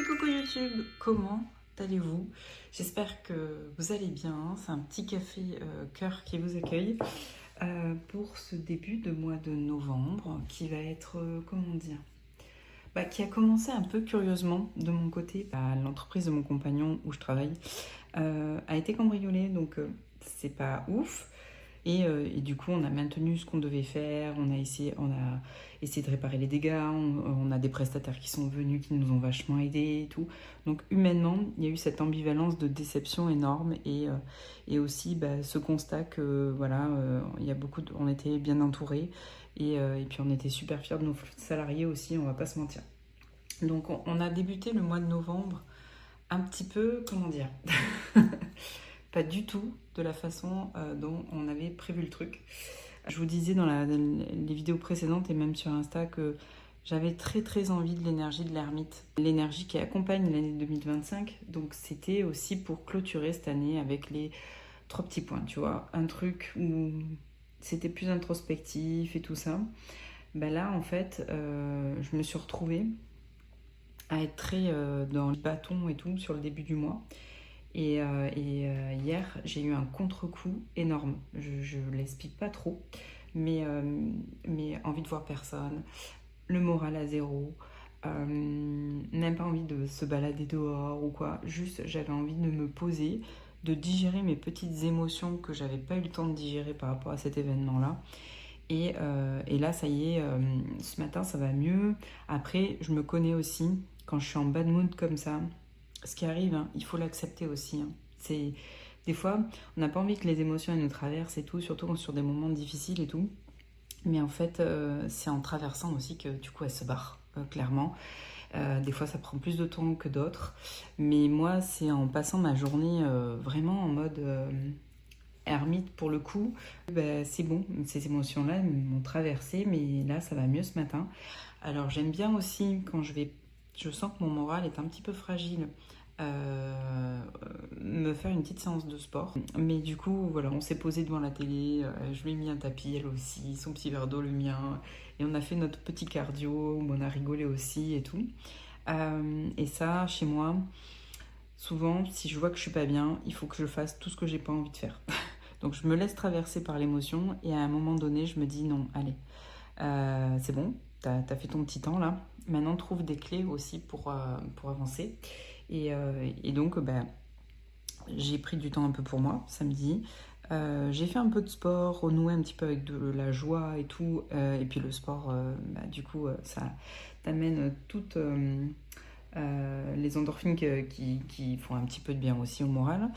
Et coucou YouTube, comment allez-vous? J'espère que vous allez bien. C'est un petit café cœur qui vous accueille pour ce début de mois de novembre qui va être, comment dire, qui a commencé un peu curieusement de mon côté. L'entreprise de mon compagnon où je travaille a été cambriolée, donc c'est pas ouf. Et du coup, on a maintenu ce qu'on devait faire, on a essayé de réparer les dégâts, on a des prestataires qui sont venus, qui nous ont vachement aidés et tout. Donc humainement, il y a eu cette ambivalence de déception énorme et aussi ce constat que voilà, il y a on était bien entourés et puis on était super fiers de nos salariés aussi, on va pas se mentir. Donc on a débuté le mois de novembre un petit peu, comment dire, pas du tout de la façon dont on avait prévu le truc. Je vous disais dans les vidéos précédentes et même sur Insta que j'avais très envie de l'énergie de l'ermite, l'énergie qui accompagne l'année 2025. Donc c'était aussi pour clôturer cette année avec les 3 petits points, tu vois. Un truc où c'était plus introspectif et tout ça. Là, en fait, je me suis retrouvée à être très dans le bâton et tout sur le début du mois. Et hier, j'ai eu un contre-coup énorme. Je ne l'explique pas trop, mais envie de voir personne, le moral à zéro, même pas envie de se balader dehors ou quoi. Juste, j'avais envie de me poser, de digérer mes petites émotions que j'avais pas eu le temps de digérer par rapport à cet événement-là. Et là, ça y est, ce matin, ça va mieux. Après, je me connais aussi, quand je suis en bad mood comme ça, ce qui arrive, hein, il faut l'accepter aussi. Hein. Des fois, on n'a pas envie que les émotions elles nous traversent et tout, surtout sur des moments difficiles et tout. Mais en fait, c'est en traversant aussi que du coup, elles se barrent, clairement. Des fois, ça prend plus de temps que d'autres. Mais moi, c'est en passant ma journée vraiment en mode ermite pour le coup. C'est bon, ces émotions-là m'ont traversée, mais là, ça va mieux ce matin. Alors, j'aime bien aussi quand je sens que mon moral est un petit peu fragile. Me faire une petite séance de sport. Mais du coup, voilà, on s'est posé devant la télé, je lui ai mis un tapis, elle aussi, son petit verre d'eau, le mien, et on a fait notre petit cardio, où on a rigolé aussi et tout. Et ça, chez moi, souvent, si je vois que je suis pas bien, il faut que je fasse tout ce que j'ai pas envie de faire. Donc je me laisse traverser par l'émotion, et à un moment donné, je me dis non, allez, c'est bon, t'as fait ton petit temps là, maintenant trouve des clés aussi pour avancer. Et donc, j'ai pris du temps un peu pour moi, samedi. J'ai fait un peu de sport, renoué un petit peu avec de la joie et tout. Et puis le sport, du coup, ça t'amène toutes les endorphines qui font un petit peu de bien aussi au moral.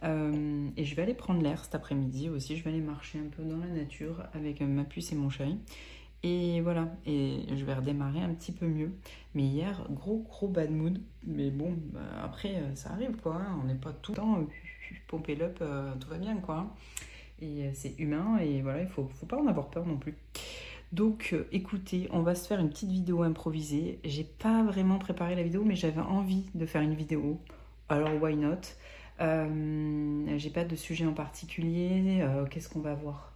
Et je vais aller prendre l'air cet après-midi aussi. Je vais aller marcher un peu dans la nature avec ma puce et mon chéri. Et voilà, et je vais redémarrer un petit peu mieux. Mais hier, gros bad mood. Mais bon, après, ça arrive quoi. Hein. On n'est pas tout le temps pompé l'up, tout va bien quoi. Et c'est humain, et voilà, il faut pas en avoir peur non plus. Donc écoutez, on va se faire une petite vidéo improvisée. J'ai pas vraiment préparé la vidéo, mais j'avais envie de faire une vidéo. Alors why not? J'ai pas de sujet en particulier. Qu'est-ce qu'on va voir?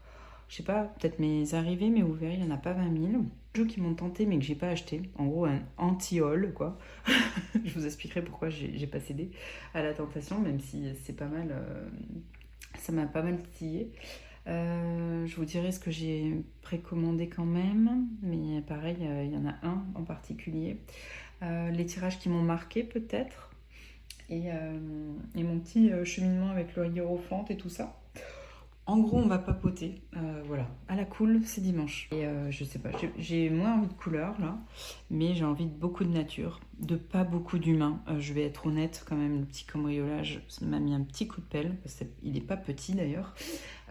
Je sais pas, peut-être mes arrivées, mais vous verrez, il n'y en a pas 20 000. Jeux qui m'ont tenté mais que j'ai pas acheté. En gros, un anti-haul, quoi. Je vous expliquerai pourquoi j'ai pas cédé à la tentation, même si c'est pas mal. Ça m'a pas mal titillé. Je vous dirai ce que j'ai précommandé quand même, mais pareil, il y en a un en particulier. Les tirages qui m'ont marqué, peut-être. Et mon petit cheminement avec le hiérophante et tout ça. En gros, on va papoter, voilà, à la cool, c'est dimanche. Et je sais pas, j'ai moins envie de couleurs là, mais j'ai envie de beaucoup de nature, de pas beaucoup d'humains. Je vais être honnête quand même, le petit cambriolage m'a mis un petit coup de pelle, parce qu'il n'est pas petit d'ailleurs.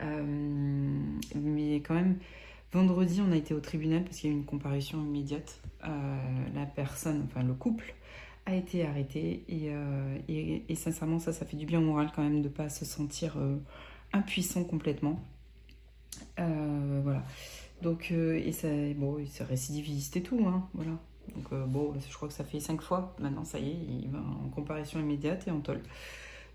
Mais quand même, vendredi, on a été au tribunal parce qu'il y a eu une comparution immédiate. La personne, enfin le couple, a été arrêté et sincèrement, ça fait du bien au moral quand même de pas se sentir... impuissant complètement. Voilà. Donc, et ça, bon, c'est récidiviste et tout, hein, voilà. Donc, bon, je crois que ça fait 5 fois. Maintenant, ça y est, il va en comparution immédiate et en tôle.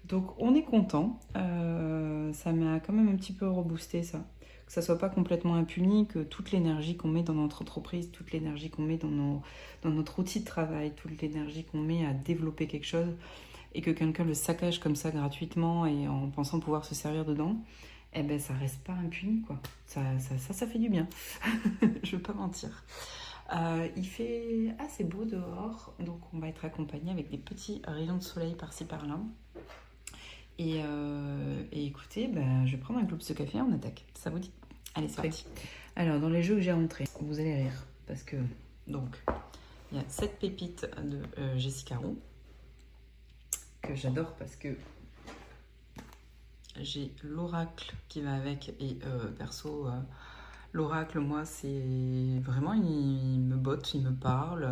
Donc, on est content. Ça m'a quand même un petit peu reboosté, ça. que ça soit pas complètement impuni, que toute l'énergie qu'on met dans notre entreprise, toute l'énergie qu'on met dans notre outil de travail, toute l'énergie qu'on met à développer quelque chose, et que quelqu'un le saccage comme ça gratuitement et en pensant pouvoir se servir dedans, eh ben ça reste pas impuni, quoi. Ça fait du bien. Je veux pas mentir. Il fait assez beau dehors, donc on va être accompagné avec des petits rayons de soleil par-ci par-là. Et écoutez, je vais prendre un globe de café, on attaque. Ça vous dit? Allez, c'est parti. Alors, dans les jeux que j'ai rentrés, vous allez rire, parce que, donc, il y a 7 pépites de Jessica Roux, que j'adore parce que j'ai l'oracle qui va avec, et perso, l'oracle, moi, c'est vraiment, il me botte, il me parle,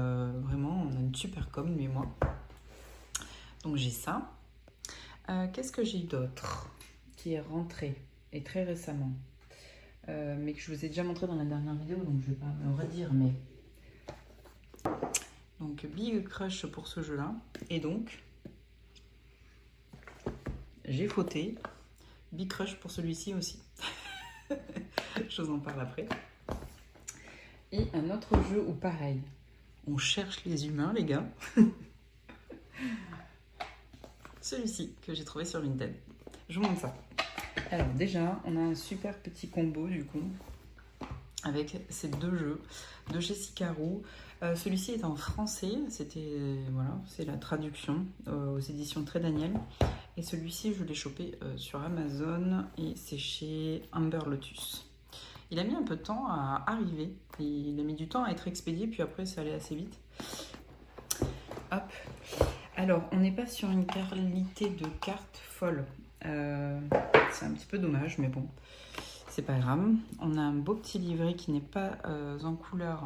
vraiment, on a une super com, lui et moi. Donc j'ai ça. Qu'est-ce que j'ai d'autre qui est rentré, et très récemment, mais que je vous ai déjà montré dans la dernière vidéo, donc je vais pas me redire, mais... Donc Big Crush pour ce jeu-là, et donc, j'ai fauté, Big Crush pour celui-ci aussi. Je vous en parle après. Et un autre jeu où pareil, on cherche les humains, les gars. Celui-ci que j'ai trouvé sur Vinted. Je vous montre ça. Alors déjà, on a un super petit combo du coup avec ces 2 jeux de Jessica Roux. Celui-ci est en français, voilà, c'est la traduction aux éditions Très Daniel. Et celui-ci, je l'ai chopé sur Amazon et c'est chez Amber Lotus. Il a mis un peu de temps à arriver, il a mis du temps à être expédié, puis après ça allait assez vite. Hop. Alors, on n'est pas sur une qualité de carte folle. C'est un petit peu dommage, mais bon, c'est pas grave. On a un beau petit livret qui n'est pas en couleur,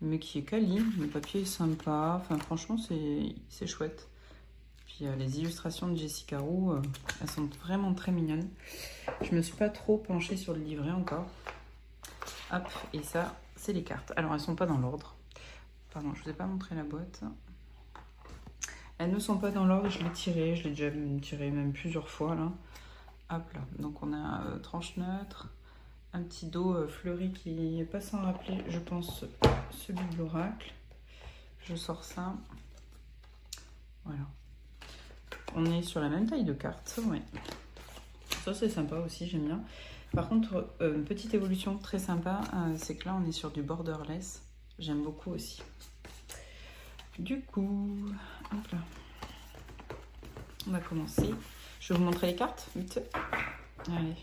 mais qui est quali. Le papier est sympa. Enfin, franchement, c'est chouette. Puis les illustrations de Jessica Roux, elles sont vraiment très mignonnes. Je me suis pas trop penchée sur le livret encore. Hop, et ça, c'est les cartes. Alors, elles sont pas dans l'ordre. Pardon, je vous ai pas montré la boîte. Elles ne sont pas dans l'ordre, je l'ai déjà tiré même plusieurs fois là. Hop là, donc on a tranche neutre, un petit dos fleuri qui n'est pas sans rappeler, je pense, celui de l'oracle. Je sors ça. Voilà. On est sur la même taille de carte, ouais. Ça c'est sympa aussi, j'aime bien. Par contre, une petite évolution très sympa, c'est que là on est sur du borderless. J'aime beaucoup aussi. Du coup, hop là. On va commencer. Je vais vous montrer les cartes, vite. Allez.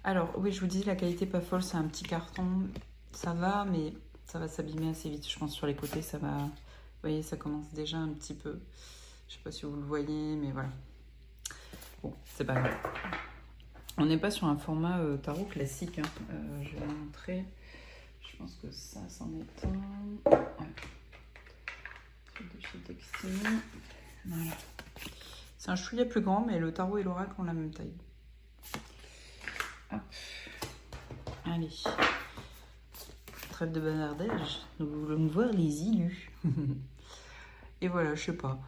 Alors, oui, je vous dis, la qualité pas folle, c'est un petit carton. Ça va, mais ça va s'abîmer assez vite. Je pense sur les côtés, ça va... Vous voyez, ça commence déjà un petit peu. Je sais pas si vous le voyez, mais voilà. Bon, c'est pas grave. On n'est pas sur un format tarot classique. Hein. Je vais vous montrer. Je pense que ça, c'en est un. Ouais. De chez Dexine. Voilà. C'est un chouïa plus grand, mais le tarot et l'oracle ont la même taille. Hop. Allez. Trêve de bavardage. Nous voulons voir les illus. Et voilà, je sais pas.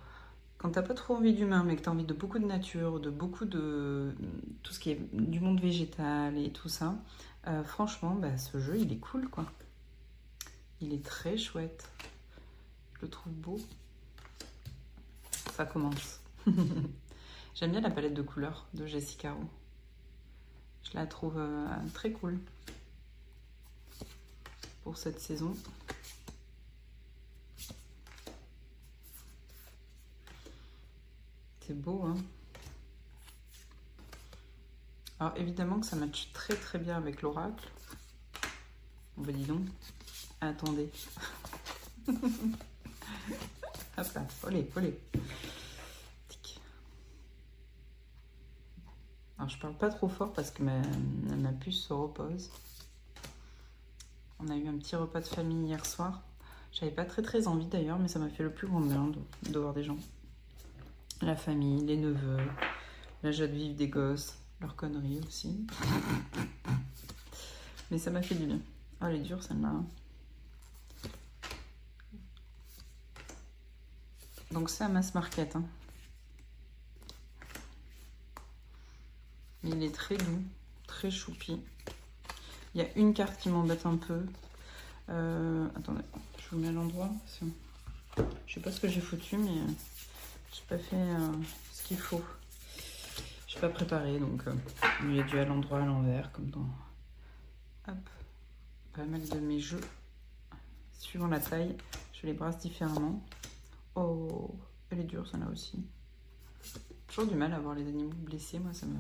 Quand t'as pas trop envie d'humain, mais que t'as envie de beaucoup de nature, de beaucoup de tout ce qui est du monde végétal et tout ça, franchement, ce jeu, il est cool, quoi. Il est très chouette. Je le trouve beau. Ça commence. J'aime bien la palette de couleurs de Jessica Roux. Je la trouve très cool pour cette saison. C'est beau, hein. Alors évidemment que ça matche très très bien avec l'oracle. On va dis donc. Attendez. Hop là, olé, olé. Alors je parle pas trop fort parce que ma puce se repose. On a eu un petit repas de famille hier soir. J'avais pas très envie d'ailleurs, mais ça m'a fait le plus grand bien de voir des gens. La famille, les neveux, la joie de vivre des gosses, leurs conneries aussi. Mais ça m'a fait du bien. Oh, elle est dure celle-là. Donc c'est à Mass Market. Hein. Mais il est très doux, très choupi. Il y a une carte qui m'embête un peu. Attendez, je vous mets à l'endroit. Je sais pas ce que j'ai foutu, mais j'ai pas fait ce qu'il faut. Je suis pas préparée, donc il y a dû à l'endroit, à l'envers, comme dans hop, pas mal de mes jeux. Suivant la taille, je les brasse différemment. Oh, elle est dure, celle-là aussi. Toujours du mal à voir les animaux blessés, moi ça me...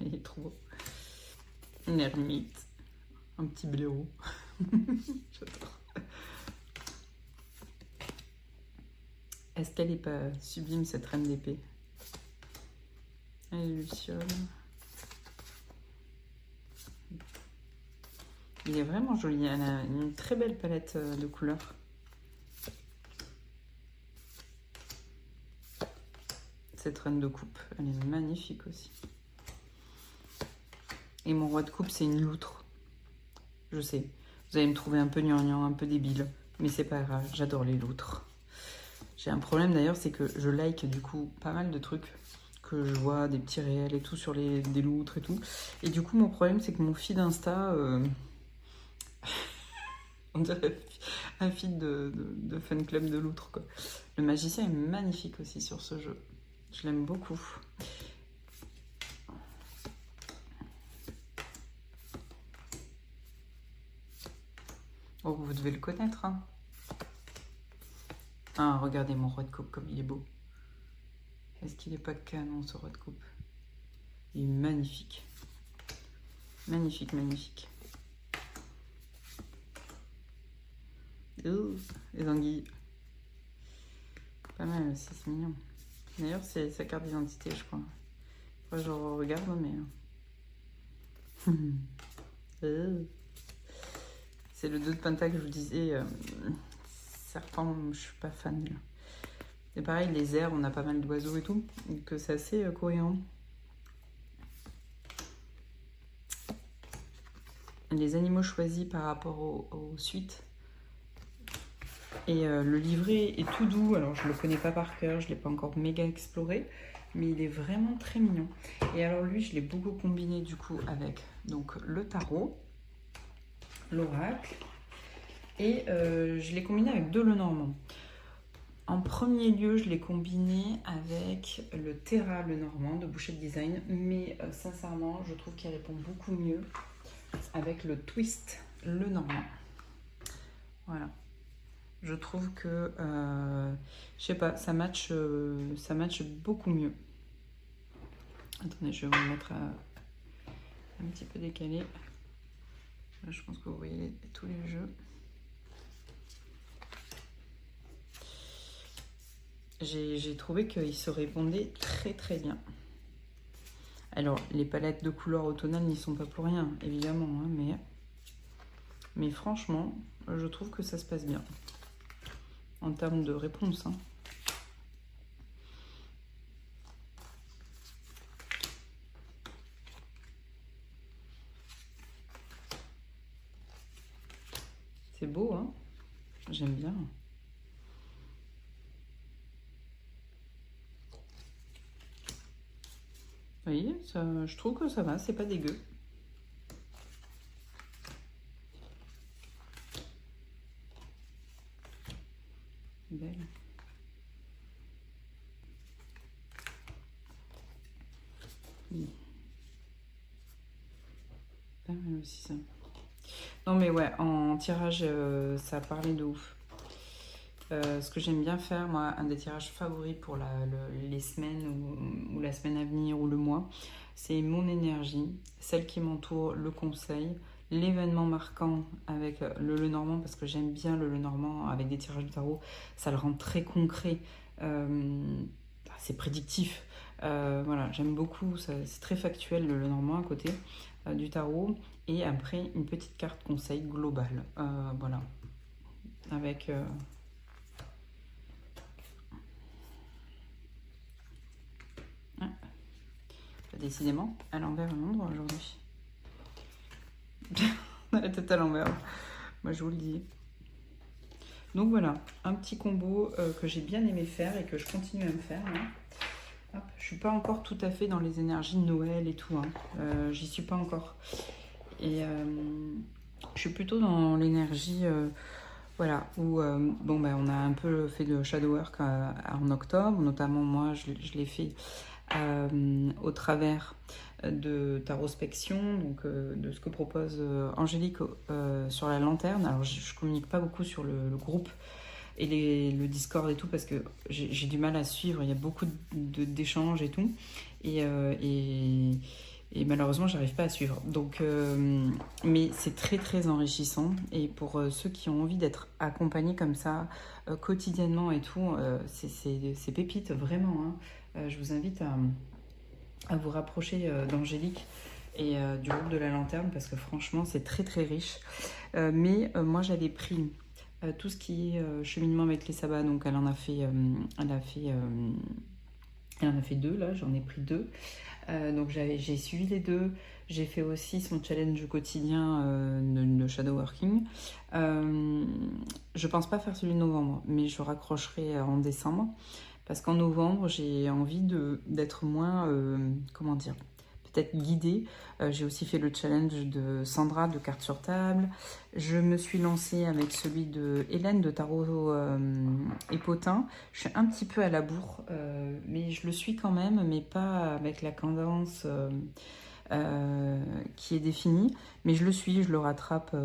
Il est trop beau. Une ermite. Un petit blaireau. J'adore. Est-ce qu'elle est pas sublime, cette reine d'épée? Elle est luciole. Il est vraiment joli. Elle a une très belle palette de couleurs. Cette reine de coupe, elle est magnifique aussi. Et mon roi de coupe, c'est une loutre. Je sais, vous allez me trouver un peu gnangnan, un peu débile, mais c'est pas grave, j'adore les loutres. J'ai un problème d'ailleurs, c'est que je like du coup pas mal de trucs que je vois, des petits réels et tout sur des loutres et tout. Et du coup, mon problème, c'est que mon feed Insta, on dirait un feed de fan club de loutres, quoi. Le magicien est magnifique aussi sur ce jeu. Je l'aime beaucoup. Oh, vous devez le connaître, hein. Ah, regardez mon roi de coupe comme il est beau. Est-ce qu'il n'est pas canon, ce roi de coupe? Il est magnifique. Magnifique, magnifique. Oh, les anguilles. Pas mal aussi, c'est mignon. D'ailleurs, c'est sa carte d'identité, je crois. Moi, je regarde, mais... C'est le 2 de pentacle, je vous disais. Serpent, je suis pas fan. Et pareil, les airs, on a pas mal d'oiseaux et tout. Donc c'est assez cohérent. Les animaux choisis par rapport aux suites. Et le livret est tout doux. Alors, je le connais pas par cœur, je l'ai pas encore méga exploré. Mais il est vraiment très mignon. Et alors, lui, je l'ai beaucoup combiné du coup avec donc, le tarot, l'oracle. Et je l'ai combiné avec 2 Lenormand. En premier lieu, je l'ai combiné avec le Terra Lenormand de Bouchette Design, mais sincèrement, je trouve qu'il répond beaucoup mieux avec le Twist Lenormand. Voilà. Je trouve que, je sais pas, ça match beaucoup mieux. Attendez, je vais vous le mettre un petit peu décalé. Là, je pense que vous voyez tous les jeux. J'ai trouvé qu'il se répondait très très bien. Alors, les palettes de couleurs automnales n'y sont pas pour rien, évidemment, hein, mais franchement, je trouve que ça se passe bien. En termes de réponse. Hein. C'est beau, hein? J'aime bien. Vous voyez, ça, je trouve que ça va, c'est pas dégueu. Belle. Pas mal aussi ça. Non mais ouais, en tirage, ça parlait de ouf. Ce que j'aime bien faire, moi, un des tirages favoris pour les semaines ou la semaine à venir ou le mois, c'est mon énergie, celle qui m'entoure, le conseil, l'événement marquant avec le Lenormand, parce que j'aime bien le Lenormand avec des tirages de tarot, ça le rend très concret, c'est prédictif. Voilà, j'aime beaucoup, c'est très factuel le Lenormand à côté du tarot, et après une petite carte conseil globale, voilà, avec... Décidément, à l'envers à Londres aujourd'hui. On a la tête à l'envers. Moi, je vous le dis. Donc voilà, un petit combo que j'ai bien aimé faire et que je continue à me faire. Hein. Hop, je suis pas encore tout à fait dans les énergies de Noël et tout. Hein. J'y suis pas encore. Et je suis plutôt dans l'énergie, voilà, où bon, ben, on a un peu fait de shadow work en octobre. Notamment moi, je l'ai fait au travers de tarospection, donc de ce que propose Angélique sur la lanterne. Alors je communique pas beaucoup sur le groupe et le Discord et tout parce que j'ai du mal à suivre, il y a beaucoup d'échanges et tout et malheureusement j'arrive pas à suivre, donc mais c'est très très enrichissant et pour ceux qui ont envie d'être accompagnés comme ça quotidiennement et tout, c'est pépite vraiment, hein. Je vous invite à vous rapprocher d'Angélique et du groupe de la lanterne parce que franchement c'est très très riche. Mais moi j'avais pris tout ce qui est cheminement avec les sabbats, donc elle en a fait deux, là j'en ai pris deux. Donc j'ai suivi les deux. J'ai fait aussi son challenge quotidien de shadow working. Je pense pas faire celui de novembre, mais je raccrocherai en décembre parce qu'en novembre j'ai envie d'être moins, comment dire, peut-être guidée. J'ai aussi fait le challenge de Sandra de cartes sur table. Je me suis lancée avec celui de Hélène de Tarot et Potin. Je suis un petit peu à la bourre, mais je le suis quand même, mais pas avec la cadence qui est définie. Mais je le suis, je le rattrape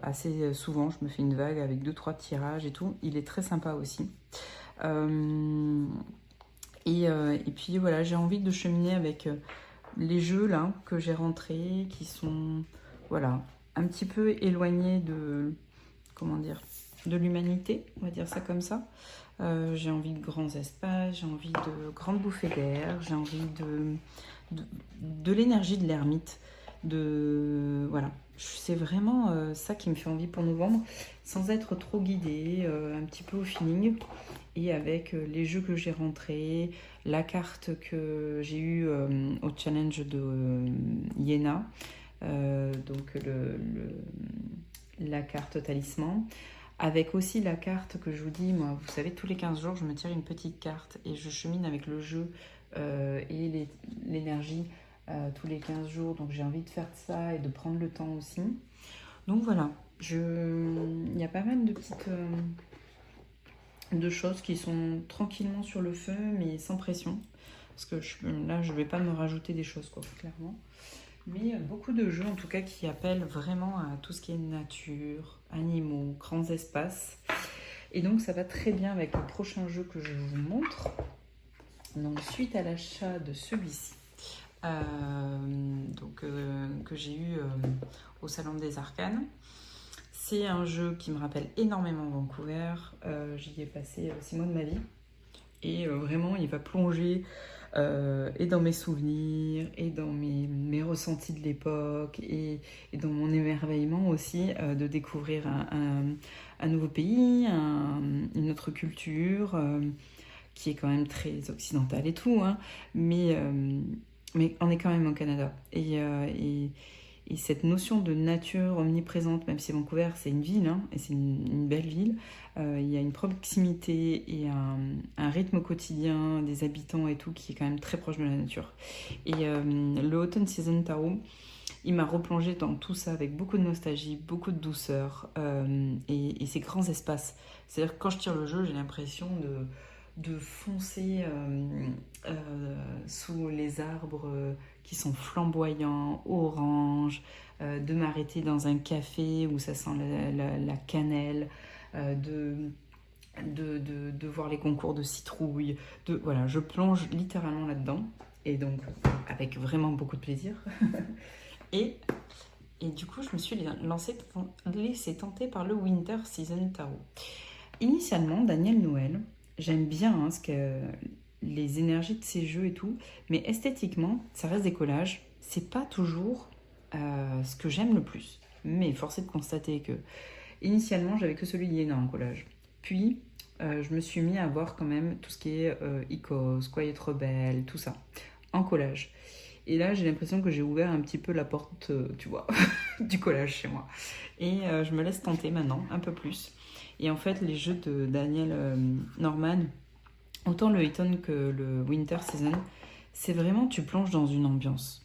assez souvent. Je me fais une vague avec 2-3 tirages et tout. Il est très sympa aussi. Et puis voilà, j'ai envie de cheminer avec les jeux là que j'ai rentrés, qui sont voilà un petit peu éloignés de, comment dire, de l'humanité, on va dire ça comme ça. J'ai envie de grands espaces, j'ai envie de grandes bouffées d'air, j'ai envie de l'énergie de l'ermite, de voilà. C'est vraiment ça qui me fait envie pour novembre, sans être trop guidée, un petit peu au feeling, et avec les jeux que j'ai rentrés, la carte que j'ai eue au challenge de Iéna, donc la carte talisman, avec aussi la carte que je vous dis, moi, vous savez, tous les 15 jours, je me tire une petite carte et je chemine avec le jeu et l'énergie tous les 15 jours. Donc j'ai envie de faire ça et de prendre le temps aussi. Donc voilà, il y a pas mal de petites de choses qui sont tranquillement sur le feu, mais sans pression. Parce que là, je vais pas me rajouter des choses, quoi, clairement. Mais beaucoup de jeux, en tout cas, qui appellent vraiment à tout ce qui est nature, animaux, grands espaces. Et donc, ça va très bien avec le prochain jeu que je vous montre. Donc, suite à l'achat de celui-ci, que j'ai eu au Salon des Arcanes, c'est un jeu qui me rappelle énormément Vancouver. J'y ai passé 6 mois de ma vie. Et vraiment, il va plonger et dans mes souvenirs, et dans mes ressentis de l'époque, et dans mon émerveillement aussi de découvrir un nouveau pays, une autre culture, qui est quand même très occidentale et tout, hein, mais on est quand même au Canada. Et cette notion de nature omniprésente, même si Vancouver c'est une ville, hein, et c'est une belle ville, il y a une proximité et un rythme quotidien des habitants et tout qui est quand même très proche de la nature. Et le Autumn Season Tarot, il m'a replongé dans tout ça avec beaucoup de nostalgie, beaucoup de douceur et ces grands espaces. C'est-à-dire que quand je tire le jeu, j'ai l'impression de foncer sous les arbres qui sont flamboyants, orange, de m'arrêter dans un café où ça sent la cannelle, de voir les concours de citrouille, voilà, je plonge littéralement là-dedans, et donc avec vraiment beaucoup de plaisir. et du coup, je me suis laissée tenter par le Winter Season Tarot. Initialement, Daniel Noël, j'aime bien les énergies de ces jeux et tout, mais esthétiquement, ça reste des collages. C'est pas toujours ce que j'aime le plus. Mais force est de constater que initialement, j'avais que celui d'Iéna en collage. Puis, je me suis mis à voir quand même tout ce qui est Icos, Quiet Rebel, tout ça, en collage. Et là, j'ai l'impression que j'ai ouvert un petit peu la porte, tu vois, du collage chez moi. Et je me laisse tenter maintenant, un peu plus. Et en fait, les jeux de Daniel Norman, autant le Autumn que le Winter Season, c'est vraiment, tu plonges dans une ambiance.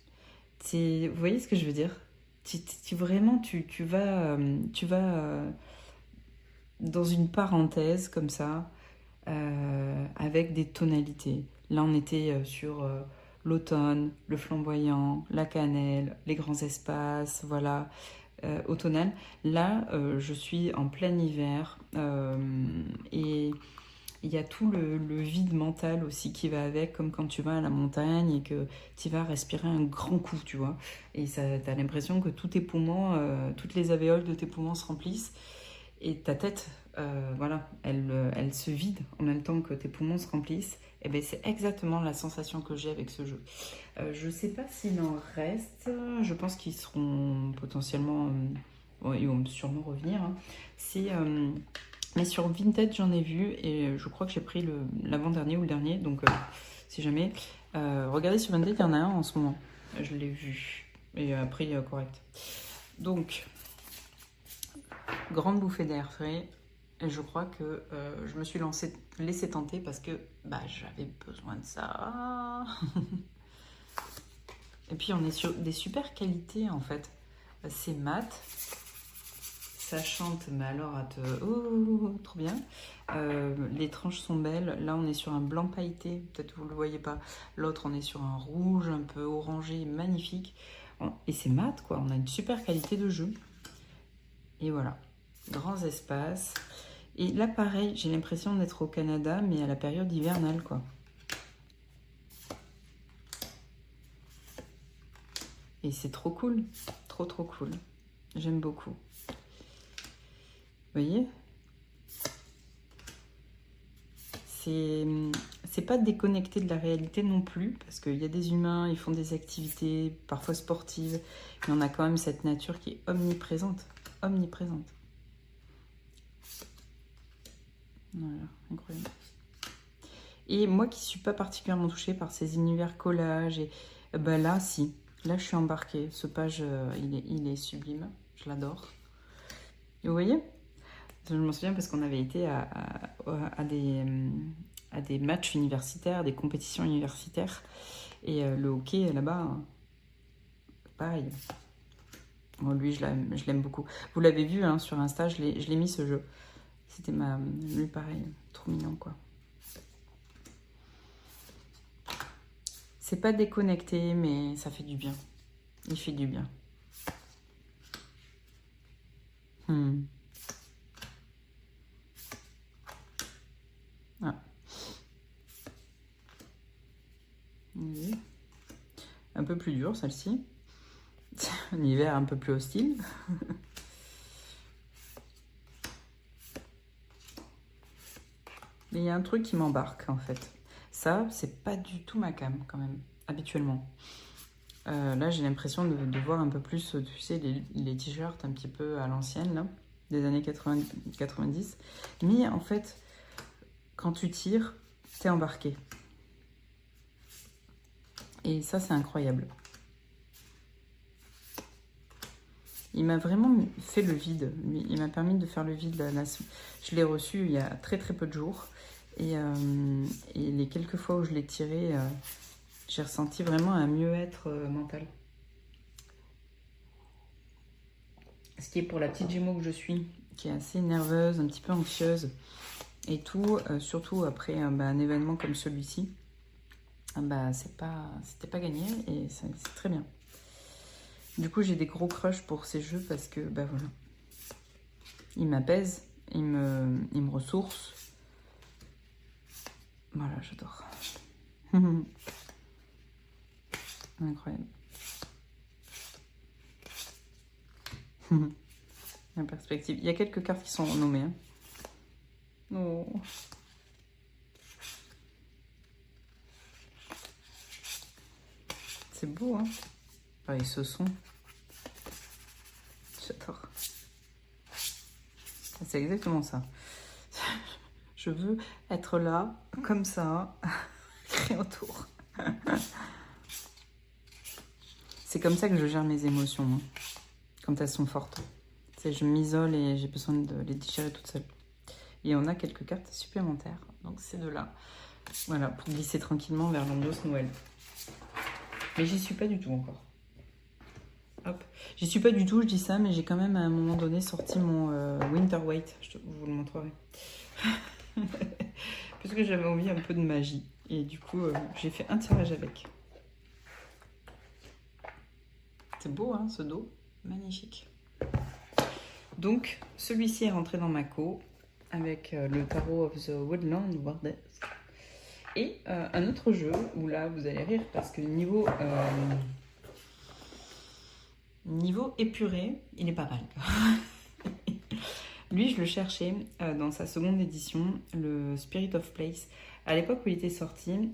Vous voyez ce que je veux dire? Vraiment, tu vas dans une parenthèse comme ça, avec des tonalités. Là, on était sur l'automne, le flamboyant, la cannelle, les grands espaces, voilà, automnal. Là, je suis en plein hiver et il y a tout le vide mental aussi qui va avec, comme quand tu vas à la montagne et que tu vas respirer un grand coup, tu vois. Et tu as l'impression que tous tes poumons, toutes les alvéoles de tes poumons se remplissent et ta tête, voilà, elle se vide en même temps que tes poumons se remplissent. Et ben c'est exactement la sensation que j'ai avec ce jeu. Je sais pas s'il en reste. Je pense qu'ils seront potentiellement, bon, ils vont sûrement revenir. Hein. Mais sur Vinted, j'en ai vu et je crois que j'ai pris l'avant-dernier ou le dernier. Donc, si jamais, regardez sur Vinted, il y en a un en ce moment. Je l'ai vu et à prix correct. Donc, grande bouffée d'air frais. Et je crois que je me suis laissé tenter parce que j'avais besoin de ça. Et puis on est sur des super qualités en fait. C'est mat. Ça chante, mais alors à te... Oh, trop bien. Les tranches sont belles. Là, on est sur un blanc pailleté. Peut-être que vous ne le voyez pas. L'autre, on est sur un rouge un peu orangé, magnifique. Et c'est mat, quoi. On a une super qualité de jeu. Et voilà. Grands espaces. Et là, pareil, j'ai l'impression d'être au Canada, mais à la période hivernale, quoi. Et c'est trop cool. Trop, trop cool. J'aime beaucoup. Vous voyez? C'est pas déconnecté de la réalité non plus, parce qu'il y a des humains, ils font des activités, parfois sportives, mais on a quand même cette nature qui est omniprésente. Omniprésente. Voilà, incroyable. Et moi qui suis pas particulièrement touchée par ces univers collages, et là, si. Là, je suis embarquée. Ce page, il est sublime. Je l'adore. Et vous voyez? Je m'en souviens parce qu'on avait été à des matchs universitaires, des compétitions universitaires. Et le hockey, là-bas, pareil. Bon, lui, je l'aime beaucoup. Vous l'avez vu hein, sur Insta, je l'ai mis ce jeu. C'était lui, pareil, trop mignon, quoi. C'est pas déconnecté, mais ça fait du bien. Il fait du bien. Ah. Oui. Un peu plus dur, celle-ci. Un hiver un peu plus hostile. Mais il y a un truc qui m'embarque, en fait. Ça, c'est pas du tout ma came, quand même, habituellement. Là, j'ai l'impression de voir un peu plus, tu sais, les t-shirts un petit peu à l'ancienne, là, des années 90. Mais en fait, quand tu tires, t'es embarqué. Et ça, c'est incroyable. Il m'a vraiment fait le vide. Il m'a permis de faire le vide. Je l'ai reçu il y a très très peu de jours. Et les quelques fois où je l'ai tiré, j'ai ressenti vraiment un mieux-être mental. Ce qui est pour la petite Gémeaux que je suis, qui est assez nerveuse, un petit peu anxieuse. Et tout, surtout après un événement comme celui-ci, c'était pas gagné et c'est très bien. Du coup, j'ai des gros crushs pour ces jeux parce que, voilà. Ils m'apaisent, ils me ressourcent. Voilà, j'adore. Incroyable. La perspective. Il y a quelques cartes qui sont renommées. Hein. Oh. C'est beau, hein. Et ce son. J'adore. C'est exactement ça. Je veux être là, comme ça, créer autour. C'est comme ça que je gère mes émotions, hein, quand elles sont fortes. Je m'isole et j'ai besoin de les digérer toute seule. Et on a quelques cartes supplémentaires. Donc c'est de là. Voilà, pour glisser tranquillement vers l'ambiance Noël. Mais j'y suis pas du tout encore. Hop. J'y suis pas du tout, je dis ça, mais j'ai quand même à un moment donné sorti mon Winter Weight. Je vous le montrerai. Parce que j'avais envie un peu de magie. Et du coup, j'ai fait un tirage avec. C'est beau, hein, ce dos. Magnifique. Donc, celui-ci est rentré dans ma co avec le Tarot of the Woodland Warders. Et un autre jeu où là, vous allez rire parce que niveau épuré, il est pas mal. Lui, je le cherchais dans sa seconde édition, le Spirit of Place. À l'époque où il était sorti,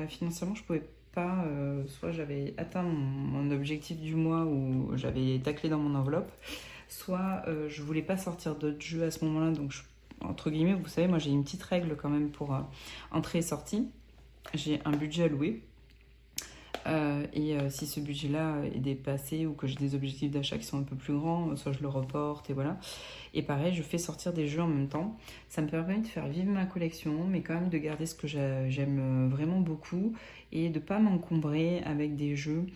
financièrement, je pouvais pas. Soit j'avais atteint mon objectif du mois où j'avais taclé dans mon enveloppe, soit je voulais pas sortir d'autres jeux à ce moment-là. Donc, entre guillemets, vous savez, moi j'ai une petite règle quand même pour entrée et sortie. J'ai un budget à louer. Si ce budget-là est dépassé ou que j'ai des objectifs d'achat qui sont un peu plus grands, soit je le reporte et voilà. Et pareil, je fais sortir des jeux en même temps. Ça me permet de faire vivre ma collection, mais quand même de garder ce que j'aime vraiment beaucoup et de ne pas m'encombrer avec des jeux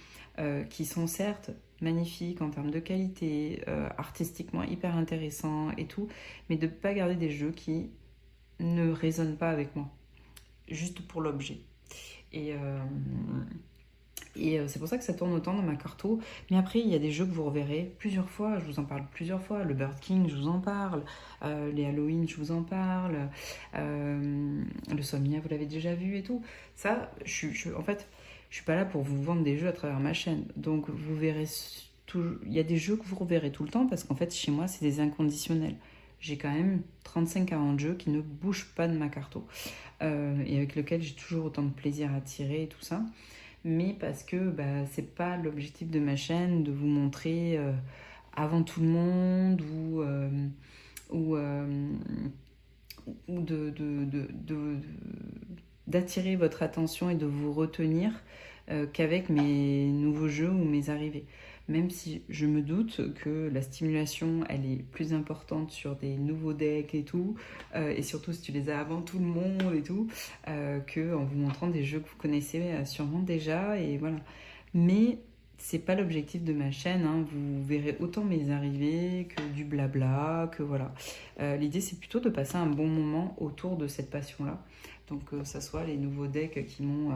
qui sont certes magnifiques en termes de qualité, artistiquement hyper intéressants et tout, mais de ne pas garder des jeux qui ne résonnent pas avec moi, juste pour l'objet. Et c'est pour ça que ça tourne autant dans ma carto. Mais après, il y a des jeux que vous reverrez plusieurs fois. Je vous en parle plusieurs fois. Le Bird King, je vous en parle. Les Halloween, je vous en parle. Le Somnia, vous l'avez déjà vu et tout. Ça, en fait, je suis pas là pour vous vendre des jeux à travers ma chaîne. Donc, vous verrez... Il y a des jeux que vous reverrez tout le temps parce qu'en fait, chez moi, c'est des inconditionnels. J'ai quand même 35-40 jeux qui ne bougent pas de ma carto. Et avec lesquels j'ai toujours autant de plaisir à tirer et tout ça. Mais parce que c'est pas l'objectif de ma chaîne de vous montrer avant tout le monde ou d'attirer votre attention et de vous retenir qu'avec mes nouveaux jeux ou mes arrivées. Même si je me doute que la stimulation, elle est plus importante sur des nouveaux decks et tout, et surtout si tu les as avant tout le monde et tout, qu'en vous montrant des jeux que vous connaissez sûrement déjà, et voilà. Mais c'est pas l'objectif de ma chaîne, hein. Vous verrez autant mes arrivées que du blabla, que voilà. L'idée, c'est plutôt de passer un bon moment autour de cette passion-là. Donc, ça soit les nouveaux decks qui m'ont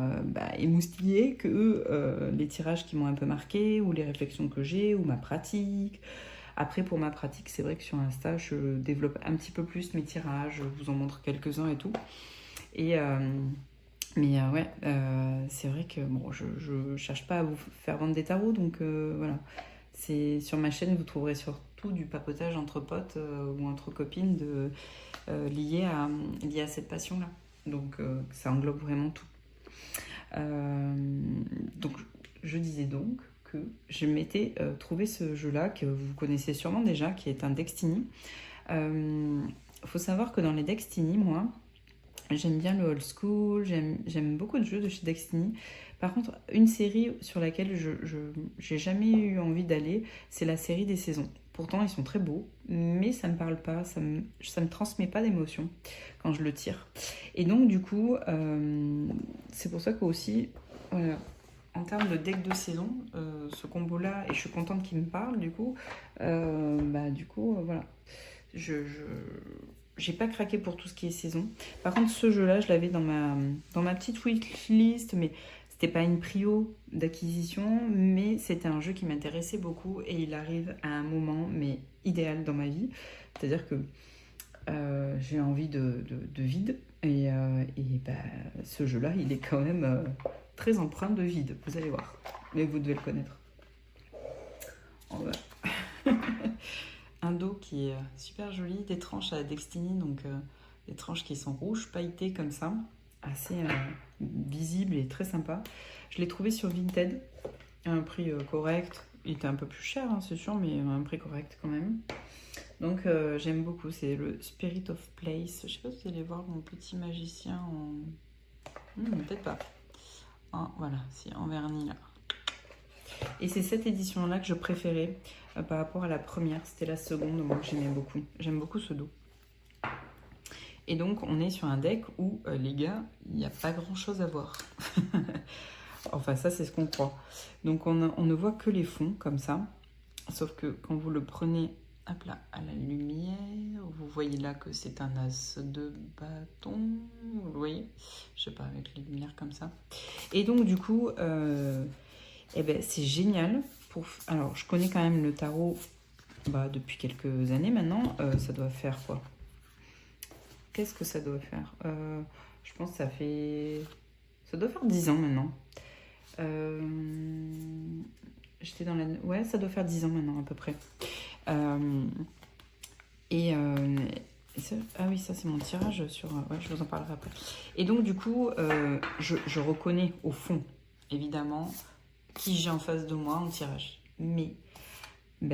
émoustillé, que les tirages qui m'ont un peu marqué, ou les réflexions que j'ai, ou ma pratique. Après, pour ma pratique, c'est vrai que sur Insta, je développe un petit peu plus mes tirages, je vous en montre quelques-uns et tout. Et... c'est vrai que bon, je cherche pas à vous faire vendre des tarots, donc voilà. C'est sur ma chaîne, vous trouverez surtout du papotage entre potes ou entre copines lié à cette passion-là. Donc ça englobe vraiment tout. Donc je disais donc que je m'étais trouvé ce jeu-là que vous connaissez sûrement déjà, qui est un Destiny. Faut savoir que dans les Destiny, moi, j'aime bien le old school, j'aime beaucoup de jeux de chez Destiny. Par contre, une série sur laquelle j'ai jamais eu envie d'aller, c'est la série des saisons. Pourtant, ils sont très beaux, mais ça me parle pas, ça me transmet pas d'émotion quand je le tire. Et donc, du coup, c'est pour ça que aussi, voilà, en termes de deck de saison, ce combo-là, et je suis contente qu'il me parle, du coup, voilà. J'ai pas craqué pour tout ce qui est saison. Par contre, ce jeu-là, je l'avais dans ma petite wishlist, mais c'était pas une prio d'acquisition, mais c'était un jeu qui m'intéressait beaucoup et il arrive à un moment, mais idéal dans ma vie. C'est-à-dire que j'ai envie de vide et ce jeu-là, il est quand même très empreint de vide, vous allez voir. Mais vous devez le connaître. Un dos qui est super joli, des tranches à la Destiny, donc des tranches qui sont rouges, pailletées comme ça, assez visibles et très sympa. Je l'ai trouvé sur Vinted, à un prix correct. Il était un peu plus cher, hein, c'est sûr, mais à un prix correct quand même. Donc j'aime beaucoup, c'est le Spirit of Place. Je sais pas si vous allez voir mon petit magicien en... peut-être pas. Voilà, si, en vernis là. Et c'est cette édition-là que je préférais par rapport à la première. C'était la seconde, moi, que j'aimais beaucoup. J'aime beaucoup ce dos. Et donc, on est sur un deck où, les gars, il n'y a pas grand-chose à voir. Enfin, ça, c'est ce qu'on croit. Donc, on ne voit que les fonds, comme ça. Sauf que quand vous le prenez, hop là, à la lumière, vous voyez là que c'est un as de bâton. Vous le voyez? Je sais pas, avec les lumières comme ça. Et donc, du coup, eh ben, c'est génial. Alors, je connais quand même le tarot depuis quelques années maintenant. Ça doit faire quoi? Qu'est-ce que ça doit faire? Je pense que ça doit faire 10 ans maintenant. J'étais dans la... Ouais, ça doit faire 10 ans maintenant à peu près. Ah oui, ça c'est mon tirage sur... Ouais, je vous en parlerai après. Et donc du coup, je reconnais au fond, évidemment, qui j'ai en face de moi en tirage. Mais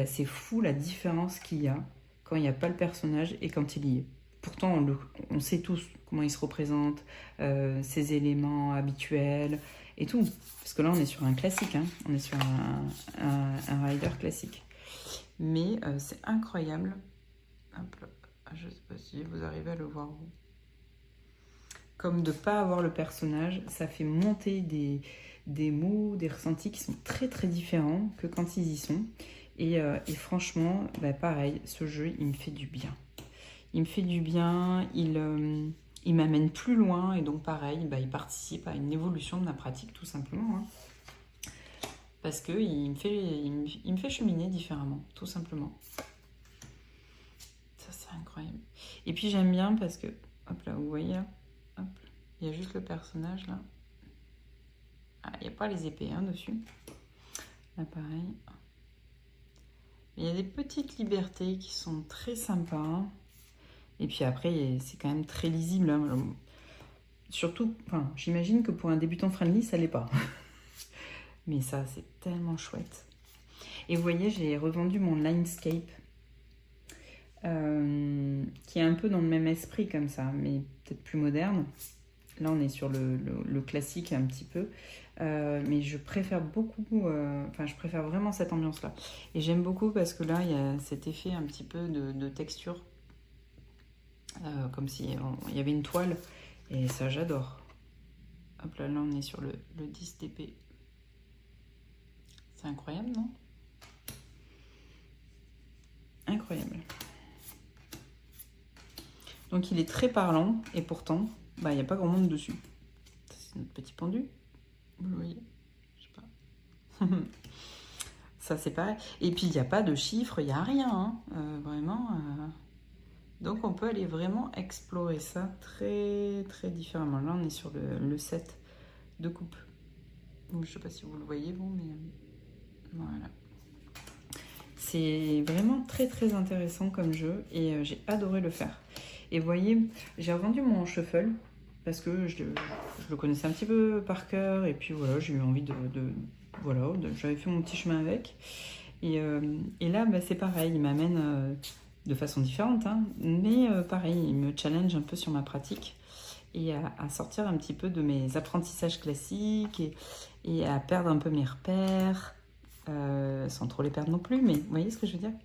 c'est fou la différence qu'il y a quand il n'y a pas le personnage et quand il y est. Pourtant, on sait tous comment il se représente, ses éléments habituels et tout. Parce que là, on est sur un classique, hein. On est sur un rider classique. Mais c'est incroyable. Hop là. Je ne sais pas si vous arrivez à le voir. Comme de ne pas avoir le personnage, ça fait monter des mots, des ressentis qui sont très très différents que quand ils y sont. Et franchement, pareil, ce jeu, il me fait du bien. Il me fait du bien, il m'amène plus loin et donc pareil, il participe à une évolution de ma pratique tout simplement. Hein. Parce qu'il me fait cheminer différemment, tout simplement. Ça, c'est incroyable. Et puis j'aime bien parce que, hop là, vous voyez là, hop, il y a juste le personnage là. Ah, il n'y a pas les épées dessus. Là, pareil. Il y a des petites libertés qui sont très sympas. Et puis après, c'est quand même très lisible. Hein. Surtout, j'imagine que pour un débutant friendly, ça l'est pas. Mais ça, c'est tellement chouette. Et vous voyez, j'ai revendu mon Linescape, qui est un peu dans le même esprit comme ça, mais peut-être plus moderne. Là, on est sur le classique un petit peu. Mais je préfère beaucoup, je préfère vraiment cette ambiance-là. Et j'aime beaucoup parce que là, il y a cet effet un petit peu de texture. Comme s'il y avait une toile, et ça j'adore. Hop là, on est sur le 10 d'épée. C'est incroyable, non? Incroyable. Donc il est très parlant, et pourtant, il n'y a pas grand monde dessus. C'est notre petit pendu. Vous le voyez? Je sais pas. Ça c'est pareil. Et puis il n'y a pas de chiffres, il n'y a rien. Hein. Vraiment... Donc on peut aller vraiment explorer ça très très différemment. Là on est sur le set de coupe. Je ne sais pas si vous le voyez vous, mais voilà. C'est vraiment très très intéressant comme jeu et j'ai adoré le faire. Et vous voyez, j'ai revendu mon shuffle parce que je le connaissais un petit peu par cœur et puis voilà, j'ai eu envie j'avais fait mon petit chemin avec. Et là c'est pareil, il m'amène... de façon différente, hein, mais pareil, il me challenge un peu sur ma pratique et à sortir un petit peu de mes apprentissages classiques et à perdre un peu mes repères, sans trop les perdre non plus, mais vous voyez ce que je veux dire?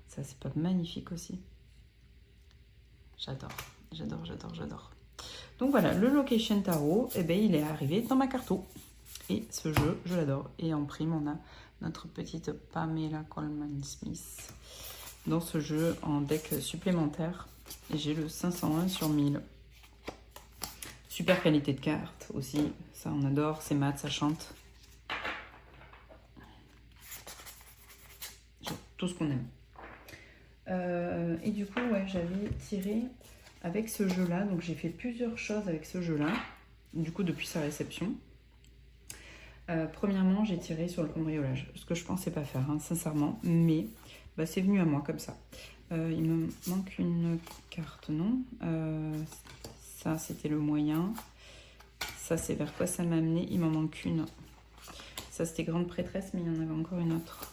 Ça, c'est pas magnifique aussi. J'adore, j'adore, j'adore, j'adore. Donc voilà, le Location Tarot, il est arrivé dans ma carto. Et ce jeu, je l'adore. Et en prime, on a notre petite Pamela Coleman Smith dans ce jeu en deck supplémentaire. Et j'ai le 501 sur 1000. Super qualité de carte aussi. Ça, on adore. C'est mat, ça chante. Tout ce qu'on aime. Et du coup, ouais, j'avais tiré avec ce jeu-là. Donc, j'ai fait plusieurs choses avec ce jeu-là. Du coup, depuis sa réception. Premièrement, j'ai tiré sur le cambriolage. Ce que je pensais pas faire, hein, sincèrement. Mais... c'est venu à moi comme ça. Il me manque une carte, non? Ça, c'était le moyen. Ça, c'est vers quoi ça m'a amené. Il m'en manque une. Ça, c'était Grande Prêtresse, mais il y en avait encore une autre.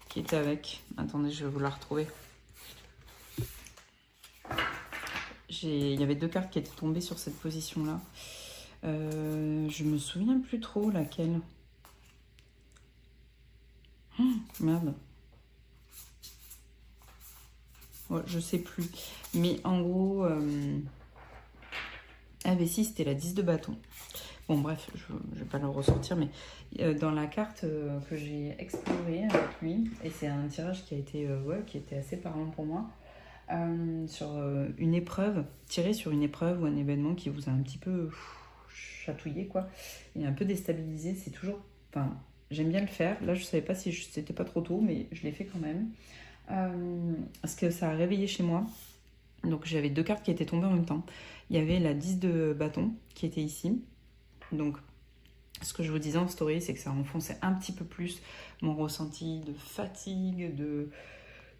Qui était avec. Attendez, je vais vous la retrouver. Il y avait deux cartes qui étaient tombées sur cette position-là. Je me souviens plus trop laquelle. Merde. Ouais, je sais plus. Mais en gros, ah mais si, c'était la 10 de bâton. Bon bref, je ne vais pas le ressortir, mais dans la carte que j'ai explorée avec lui, et c'est un tirage qui a été, qui était assez parlant pour moi, sur une épreuve, tiré sur une épreuve ou un événement qui vous a un petit peu chatouillé, quoi, et un peu déstabilisé. C'est toujours... Enfin, j'aime bien le faire. Là, je savais pas si c'était pas trop tôt, mais je l'ai fait quand même. Parce que ça a réveillé chez moi. Donc j'avais 2 cartes qui étaient tombées en même temps. Il y avait la 10 de bâton qui était ici. Donc ce que je vous disais en story, c'est que ça enfonçait un petit peu plus mon ressenti de fatigue,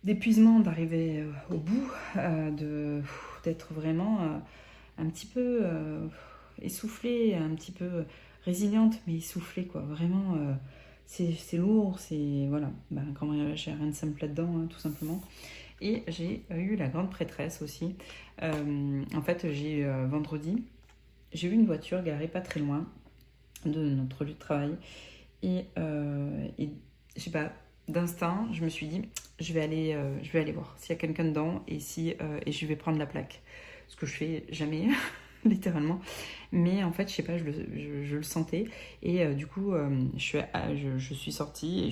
d'épuisement, d'arriver au bout, d'être vraiment un petit peu essoufflée, un petit peu résiliente, mais essoufflée, quoi. Vraiment, c'est lourd, c'est... Voilà, quand même, j'ai rien de simple là-dedans, hein, tout simplement. Et j'ai eu la grande prêtresse aussi. En fait, vendredi, j'ai vu une voiture garée pas très loin de notre lieu de travail. Et je sais pas, d'instinct, je me suis dit, je vais aller voir s'il y a quelqu'un dedans et je vais prendre la plaque. Ce que je fais jamais, littéralement. Mais en fait, je sais pas, je le sentais. Et du coup, je suis sortie et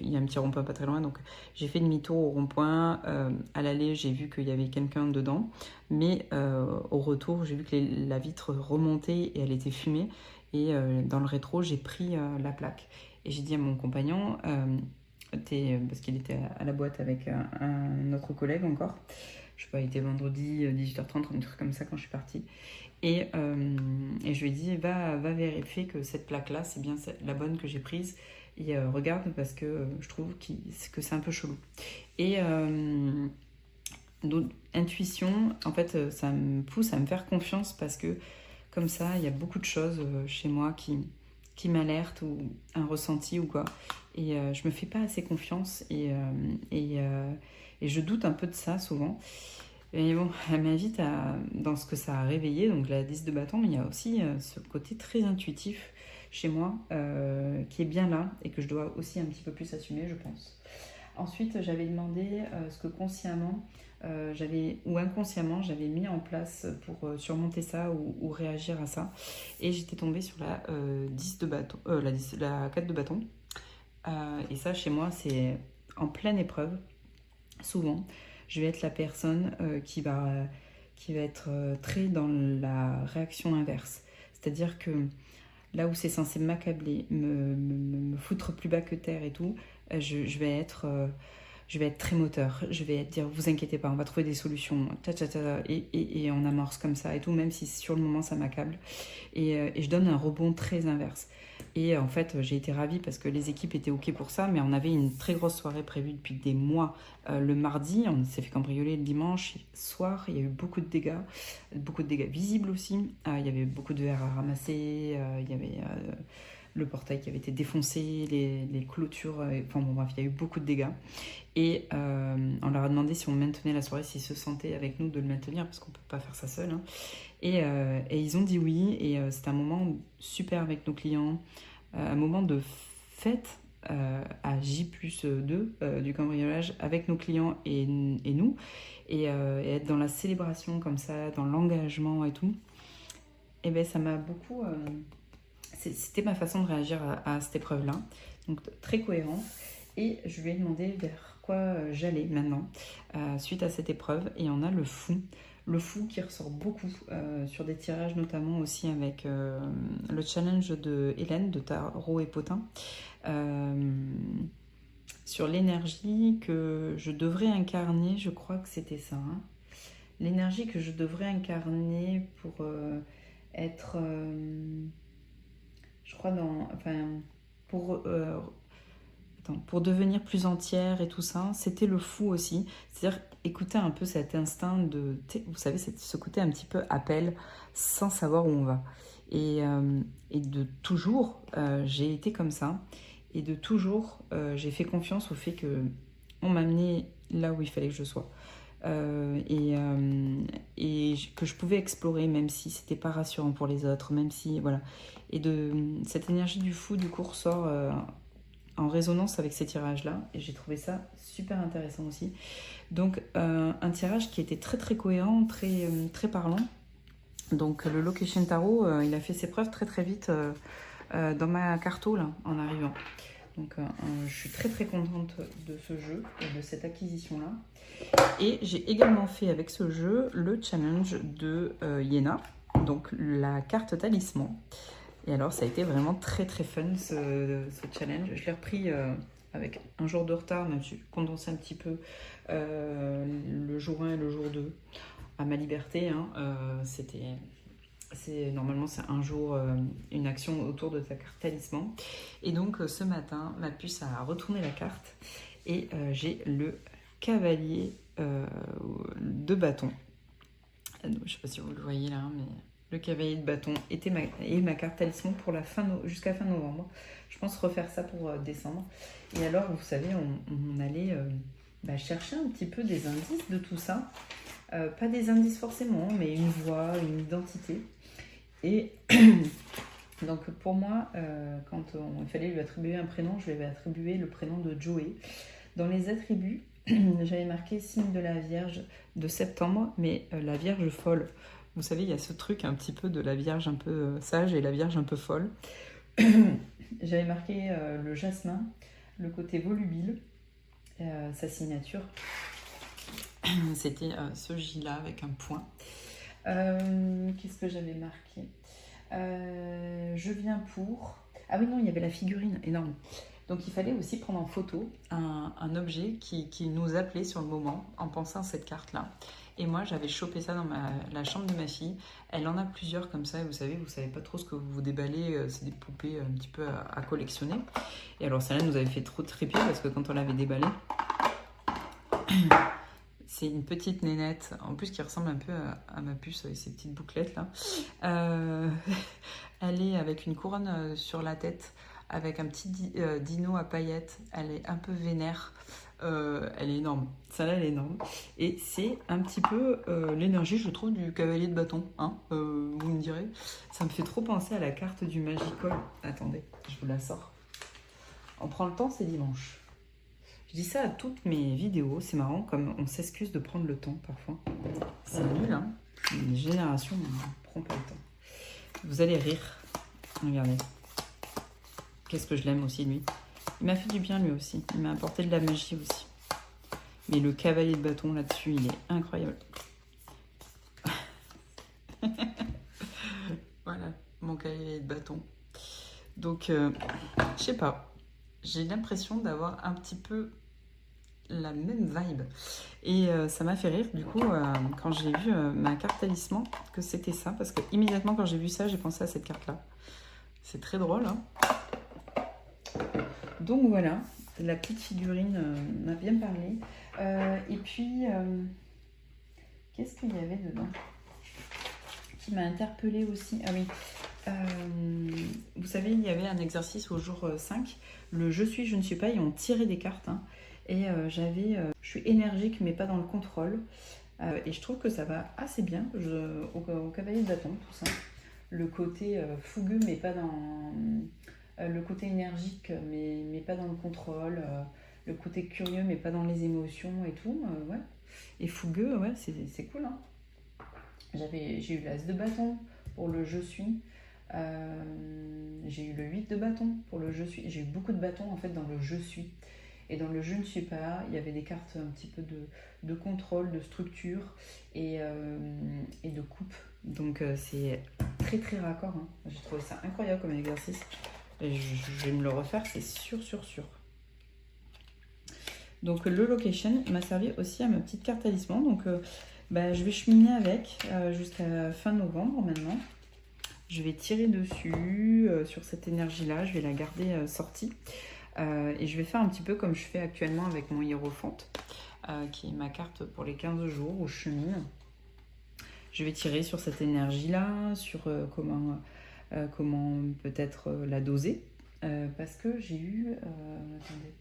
il y a un petit rond-point pas très loin. Donc, j'ai fait demi-tour au rond-point. À l'aller, j'ai vu qu'il y avait quelqu'un dedans. Mais au retour, j'ai vu que la vitre remontait et elle était fumée. Et dans le rétro, j'ai pris la plaque. Et j'ai dit à mon compagnon, parce qu'il était à la boîte avec un autre collègue encore. Je sais pas, il était vendredi 18h30, un truc comme ça quand je suis partie. Et je lui ai dit, va vérifier que cette plaque-là, c'est bien la bonne que j'ai prise. Et regarde, parce que je trouve que c'est un peu chelou. Et donc, intuition, en fait, ça me pousse à me faire confiance parce que comme ça, il y a beaucoup de choses chez moi qui m'alertent ou un ressenti ou quoi. Et je me fais pas assez confiance et je doute un peu de ça souvent. Et bon, elle m'invite dans ce que ça a réveillé, donc la 10 de bâton, mais il y a aussi ce côté très intuitif chez moi qui est bien là et que je dois aussi un petit peu plus assumer, je pense. Ensuite, j'avais demandé ce que consciemment ou inconsciemment j'avais mis en place pour surmonter ça ou réagir à ça. Et j'étais tombée sur la 10 de bâton, la 4 de bâton. Et ça, chez moi, c'est en pleine épreuve, souvent. Je vais être la personne qui va être très dans la réaction inverse. C'est-à-dire que là où c'est censé m'accabler, me foutre plus bas que terre et tout, je vais être très moteur. Je vais dire, vous inquiétez pas, on va trouver des solutions, et on amorce comme ça et tout, même si sur le moment ça m'accable. Et je donne un rebond très inverse. Et en fait, j'ai été ravie parce que les équipes étaient OK pour ça, mais on avait une très grosse soirée prévue depuis des mois. Le mardi, on s'est fait cambrioler le dimanche soir, il y a eu beaucoup de dégâts visibles aussi. Il y avait beaucoup de verres à ramasser, il y avait le portail qui avait été défoncé, les clôtures, enfin bon bref, il y a eu beaucoup de dégâts. Et on leur a demandé si on maintenait la soirée, s'ils se sentaient avec nous de le maintenir, parce qu'on ne peut pas faire ça seul. Hein. Et ils ont dit oui, et c'était un moment super avec nos clients, un moment de fête à J+2 du cambriolage avec nos clients et nous, et être dans la célébration comme ça, dans l'engagement et tout. Et ben ça m'a beaucoup... c'était ma façon de réagir à cette épreuve-là, donc très cohérente. Et je lui ai demandé vers quoi j'allais maintenant suite à cette épreuve, et on a le fou qui ressort beaucoup sur des tirages, notamment aussi avec le challenge de Hélène de Tarot et Potin sur l'énergie que je devrais incarner. Je crois que c'était ça, hein. L'énergie que je devrais incarner pour être je crois pour devenir plus entière et tout ça, c'était le fou aussi. C'est-à-dire écouter un peu cet instinct vous savez, ce côté un petit peu appel sans savoir où on va. Et de toujours, j'ai été comme ça. Et de toujours, j'ai fait confiance au fait qu'on m'a amené là où il fallait que je sois. Et que je pouvais explorer, même si c'était pas rassurant pour les autres, même si, voilà. Et cette énergie du fou, du coup, ressort en résonance avec ces tirages-là. Et j'ai trouvé ça super intéressant aussi. Donc, un tirage qui était très très cohérent, très parlant. Donc, le Location Tarot, il a fait ses preuves très très vite dans ma carto, là, en arrivant. Donc, je suis très très contente de ce jeu et de cette acquisition-là. Et j'ai également fait avec ce jeu le challenge de Yéna, donc la carte talisman. Et alors, ça a été vraiment très très fun ce challenge. Je l'ai repris avec un jour de retard, même si j'ai condensé un petit peu le jour 1 et le jour 2 à ma liberté. Hein. Normalement, c'est un jour, une action autour de ta carte talisman. Et donc, ce matin, ma puce a retourné la carte et j'ai le cavalier de bâton. Je ne sais pas si vous le voyez là, mais le cavalier de bâton est ma carte talisman pour jusqu'à fin novembre. Je pense refaire ça pour décembre. Et alors, vous savez, on allait chercher un petit peu des indices de tout ça. Pas des indices forcément, mais une voix, une identité. Et donc pour moi, quand il fallait lui attribuer un prénom, je lui avais attribué le prénom de Joey. Dans les attributs, j'avais marqué signe de la Vierge de septembre, mais la Vierge folle. Vous savez, il y a ce truc un petit peu de la Vierge un peu sage et la Vierge un peu folle. J'avais marqué le jasmin, le côté volubile, sa signature. C'était ce J-là avec un point. Qu'est-ce que j'avais marqué je viens pour... Ah oui, non, il y avait la figurine énorme. Donc il fallait aussi prendre en photo un objet qui nous appelait sur le moment en pensant à cette carte-là. Et moi, j'avais chopé ça dans la chambre de ma fille. Elle en a plusieurs comme ça. Et vous savez pas trop ce que vous déballez. C'est des poupées un petit peu à collectionner. Et alors, celle-là nous avait fait trop triper parce que quand on l'avait déballée, c'est une petite nénette, en plus qui ressemble un peu à ma puce avec ses petites bouclettes là. Elle est avec une couronne sur la tête, avec un petit dino à paillettes. Elle est un peu vénère. Elle est énorme. Celle-là, elle est énorme. Et c'est un petit peu l'énergie, je trouve, du cavalier de bâton. Hein, vous me direz. Ça me fait trop penser à la carte du Magical. Attendez, je vous la sors. On prend le temps, c'est dimanche. Je dis ça à toutes mes vidéos, c'est marrant, comme on s'excuse de prendre le temps parfois. C'est nul, hein. Les générations ne prend pas le temps. Vous allez rire. Regardez. Qu'est-ce que je l'aime aussi, lui. Il m'a fait du bien, lui aussi. Il m'a apporté de la magie aussi. Mais le cavalier de bâton, là-dessus, il est incroyable. Voilà, mon cavalier de bâton. Donc, je sais pas. J'ai l'impression d'avoir un petit peu la même vibe. Et ça m'a fait rire, du coup, quand j'ai vu ma carte talisman, que c'était ça. Parce que immédiatement, quand j'ai vu ça, j'ai pensé à cette carte-là. C'est très drôle, hein. Donc voilà, la petite figurine m'a bien parlé. Et puis, qu'est-ce qu'il y avait dedans qui m'a interpellée aussi? Ah oui, vous savez, il y avait un exercice au jour 5, le je suis, je ne suis pas, et on tirait des cartes. Hein, et j'avais, je suis énergique mais pas dans le contrôle. Et je trouve que ça va assez bien au cavalier de bâton, tout ça. Le côté fougueux mais pas dans... le côté énergique mais pas dans le contrôle. Le côté curieux mais pas dans les émotions et tout. Ouais. Et fougueux, ouais, c'est cool. Hein. J'ai eu l'as de bâton pour le je suis. J'ai eu le 8 de bâton pour le je suis. J'ai eu beaucoup de bâtons en fait dans le je suis. Et dans le je ne suis pas, il y avait des cartes un petit peu de contrôle, de structure et de coupe. Donc c'est très très raccord. Hein. J'ai trouvé ça incroyable comme exercice. Et je vais me le refaire, c'est sûr. Donc le location m'a servi aussi à ma petite carte talisman. Donc je vais cheminer avec jusqu'à fin novembre maintenant. Je vais tirer dessus sur cette énergie-là. Je vais la garder sortie. Et je vais faire un petit peu comme je fais actuellement avec mon hiérophante, qui est ma carte pour les 15 jours où je chemine. Je vais tirer sur cette énergie-là, sur comment peut-être la doser. Parce que j'ai eu... attendez.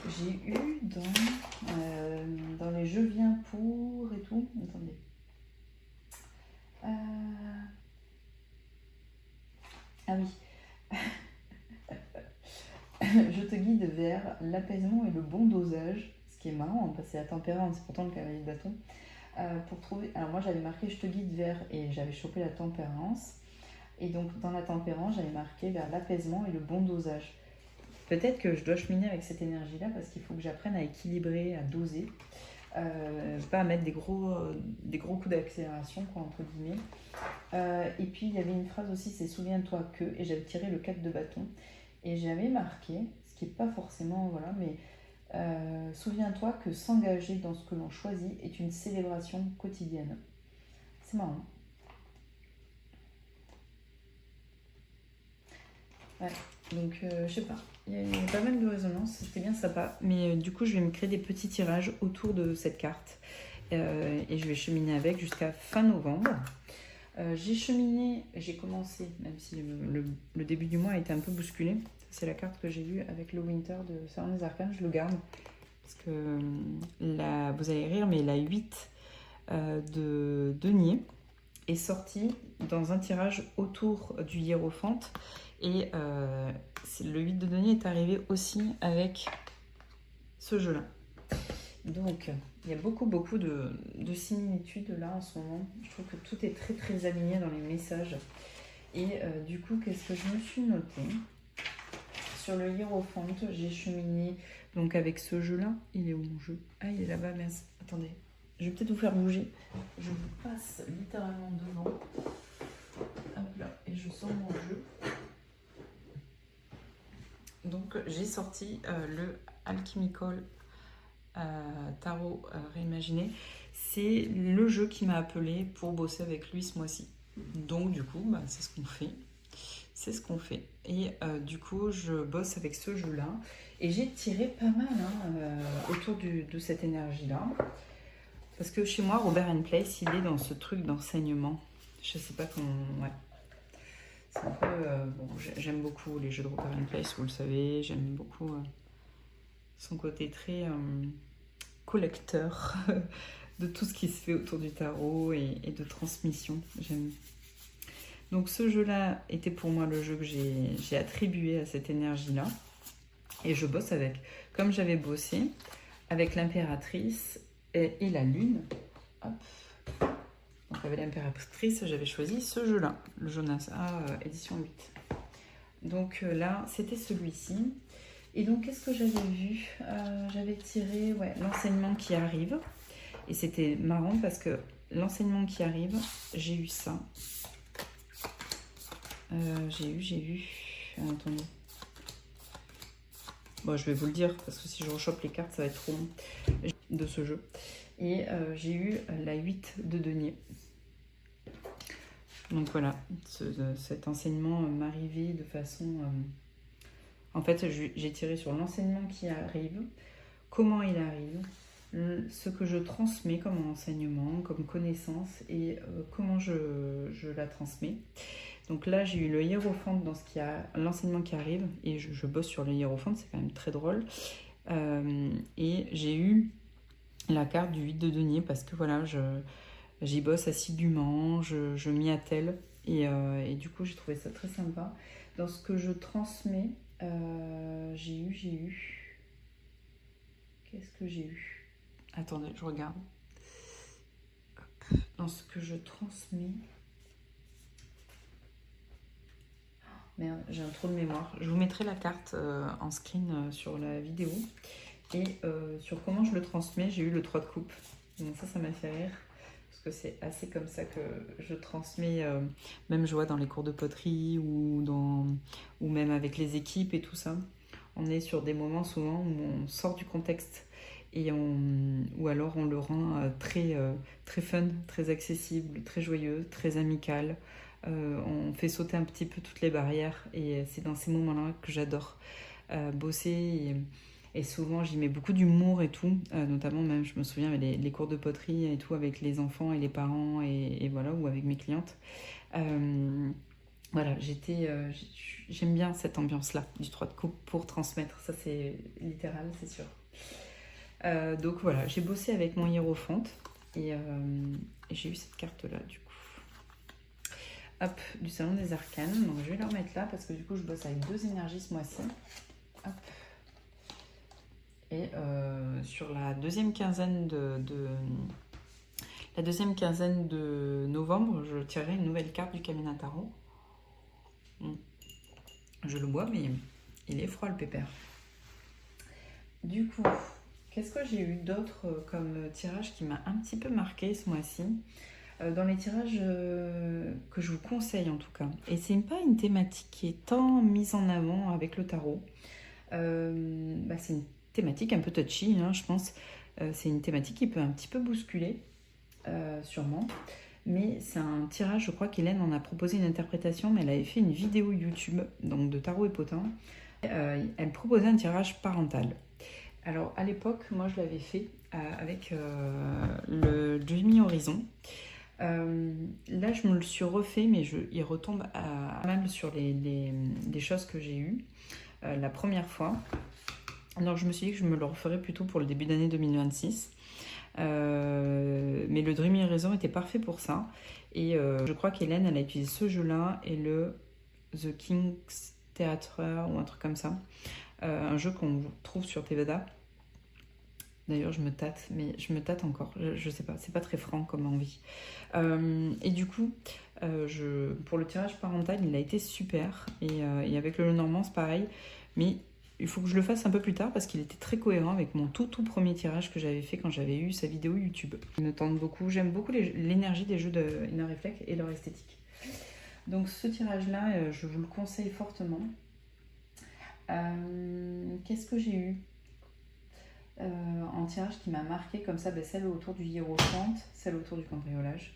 J'ai eu dans les je viens pour et tout. Attendez. Ah oui. je te guide vers l'apaisement et le bon dosage, ce qui est marrant, hein, parce que c'est la tempérance, c'est pourtant le cavalier de bâton. Pour trouver, alors moi j'avais marqué je te guide vers, et j'avais chopé la tempérance, et donc dans la tempérance j'avais marqué vers l'apaisement et le bon dosage. Peut-être que je dois cheminer avec cette énergie-là parce qu'il faut que j'apprenne à équilibrer, à doser, pas à mettre des gros coups d'accélération, quoi, entre guillemets. Et puis il y avait une phrase aussi, c'est souviens-toi que, et j'avais tiré le 4 de bâton, et j'avais marqué, ce qui n'est pas forcément, voilà, mais souviens-toi que s'engager dans ce que l'on choisit est une célébration quotidienne. C'est marrant. Ouais, donc je sais pas, il y a pas mal de résonance, c'était bien sympa. Mais du coup, je vais me créer des petits tirages autour de cette carte et je vais cheminer avec jusqu'à fin novembre. J'ai commencé, même si le début du mois a été un peu bousculé. C'est la carte que j'ai vue avec le Winter de Salon des Arcanes, je le garde. Parce que vous allez rire, mais la 8 de denier est sortie dans un tirage autour du hiérophante. Et le 8 de denier est arrivé aussi avec ce jeu-là. Donc, il y a beaucoup de similitudes là en ce moment. Je trouve que tout est très très aligné dans les messages. Et du coup, qu'est-ce que je me suis noté? Sur le hiérophante, j'ai cheminé donc avec ce jeu-là. Il est où mon jeu? Ah, il est là-bas, mince. Attendez, je vais peut-être vous faire bouger. Je vous passe littéralement devant. Hop là, et je sors mon jeu. Donc, j'ai sorti le Alchemical Tarot Réimaginé. C'est le jeu qui m'a appelé pour bosser avec lui ce mois-ci. Donc, du coup, c'est ce qu'on fait. C'est ce qu'on fait. Et du coup, je bosse avec ce jeu-là. Et j'ai tiré pas mal autour de cette énergie-là. Parce que chez moi, Robert & Place, il est dans ce truc d'enseignement. Je sais pas comment... Ouais. C'est un peu... bon, j'aime beaucoup les jeux de Robert & Place, vous le savez. J'aime beaucoup son côté très collecteur de tout ce qui se fait autour du tarot et de transmission. J'aime. Donc ce jeu-là était pour moi le jeu que j'ai attribué à cette énergie-là. Et je bosse avec. Comme j'avais bossé avec l'impératrice et la lune. Hop. Donc avec l'impératrice, j'avais choisi ce jeu-là. Le Jonas A édition 8. Donc là, c'était celui-ci. Et donc, qu'est-ce que j'avais vu? J'avais tiré l'enseignement qui arrive. Et c'était marrant parce que l'enseignement qui arrive, j'ai eu ça. J'ai eu... Attendez. Bon, je vais vous le dire parce que si je rechoppe les cartes, ça va être trop long de ce jeu. Et j'ai eu la 8 de denier. Donc voilà, cet enseignement m'arrivait de façon... En fait, j'ai tiré sur l'enseignement qui arrive, comment il arrive, ce que je transmets comme enseignement, comme connaissance et comment je la transmets. Donc là, j'ai eu le hiérophante dans l'enseignement qui arrive et je bosse sur le hiérophante, c'est quand même très drôle. Et j'ai eu la carte du 8 de denier parce que voilà, j'y bosse assidûment, je m'y attelle et du coup, j'ai trouvé ça très sympa. Dans ce que je transmets, j'ai eu. Qu'est-ce que j'ai eu? Attendez, je regarde. Hop. Dans ce que je transmets. Merde, j'ai un trou de mémoire. Je vous mettrai la carte en screen sur la vidéo. Et sur comment je le transmets, j'ai eu le 3 de coupe. Donc ça m'a fait rire. Parce que c'est assez comme ça que je transmets, même je vois dans les cours de poterie ou même avec les équipes et tout ça. On est sur des moments souvent où on sort du contexte ou alors on le rend très fun, très accessible, très joyeux, très amical. On fait sauter un petit peu toutes les barrières et c'est dans ces moments-là que j'adore bosser et souvent j'y mets beaucoup d'humour et tout, notamment même je me souviens les cours de poterie et tout avec les enfants et les parents et voilà, ou avec mes clientes. Voilà, j'aime bien cette ambiance-là du 3 de coupe pour transmettre, ça c'est littéral, c'est sûr. Donc voilà, j'ai bossé avec mon hiérophante et j'ai eu cette carte-là du coup. Hop, du Salon des Arcanes, donc je vais la remettre là parce que du coup je bosse avec deux énergies ce mois-ci. Hop. Et sur la deuxième quinzaine de novembre, je tirerai une nouvelle carte du Camina Tarot. Je le bois, mais il est froid le pépère. Du coup, qu'est-ce que j'ai eu d'autre comme tirage qui m'a un petit peu marqué ce mois-ci, dans les tirages que je vous conseille en tout cas. Et c'est pas une thématique qui est tant mise en avant avec le tarot. C'est une thématique un peu touchy, hein, je pense. C'est une thématique qui peut un petit peu bousculer, sûrement. Mais c'est un tirage, je crois qu'Hélène en a proposé une interprétation, mais elle avait fait une vidéo YouTube, donc de Tarot et Potin. Elle proposait un tirage parental. Alors à l'époque, moi je l'avais fait avec le Dreamy Horizon. Là je me le suis refait, mais il retombe à mal sur les choses que j'ai eues la première fois. Donc je me suis dit que je me le referais plutôt pour le début d'année 2026. Mais le Dreamy Horizon était parfait pour ça. Et je crois qu'Hélène, elle a utilisé ce jeu-là et le The King's Theatre ou un truc comme ça. Un jeu qu'on trouve sur Tevada. D'ailleurs, je me tâte, mais je me tâte encore. Je sais pas, c'est pas très franc comme envie. Et du coup, pour le tirage parental, il a été super. Et avec le Normand, c'est pareil. Mais il faut que je le fasse un peu plus tard parce qu'il était très cohérent avec mon tout premier tirage que j'avais fait quand j'avais eu sa vidéo YouTube. Il me tente beaucoup. J'aime beaucoup l'énergie des jeux de Inner Reflect et leur esthétique. Donc ce tirage-là, je vous le conseille fortement. Qu'est-ce que j'ai eu en tirage qui m'a marqué comme ça, celle autour du hiérophante, celle autour du cambriolage.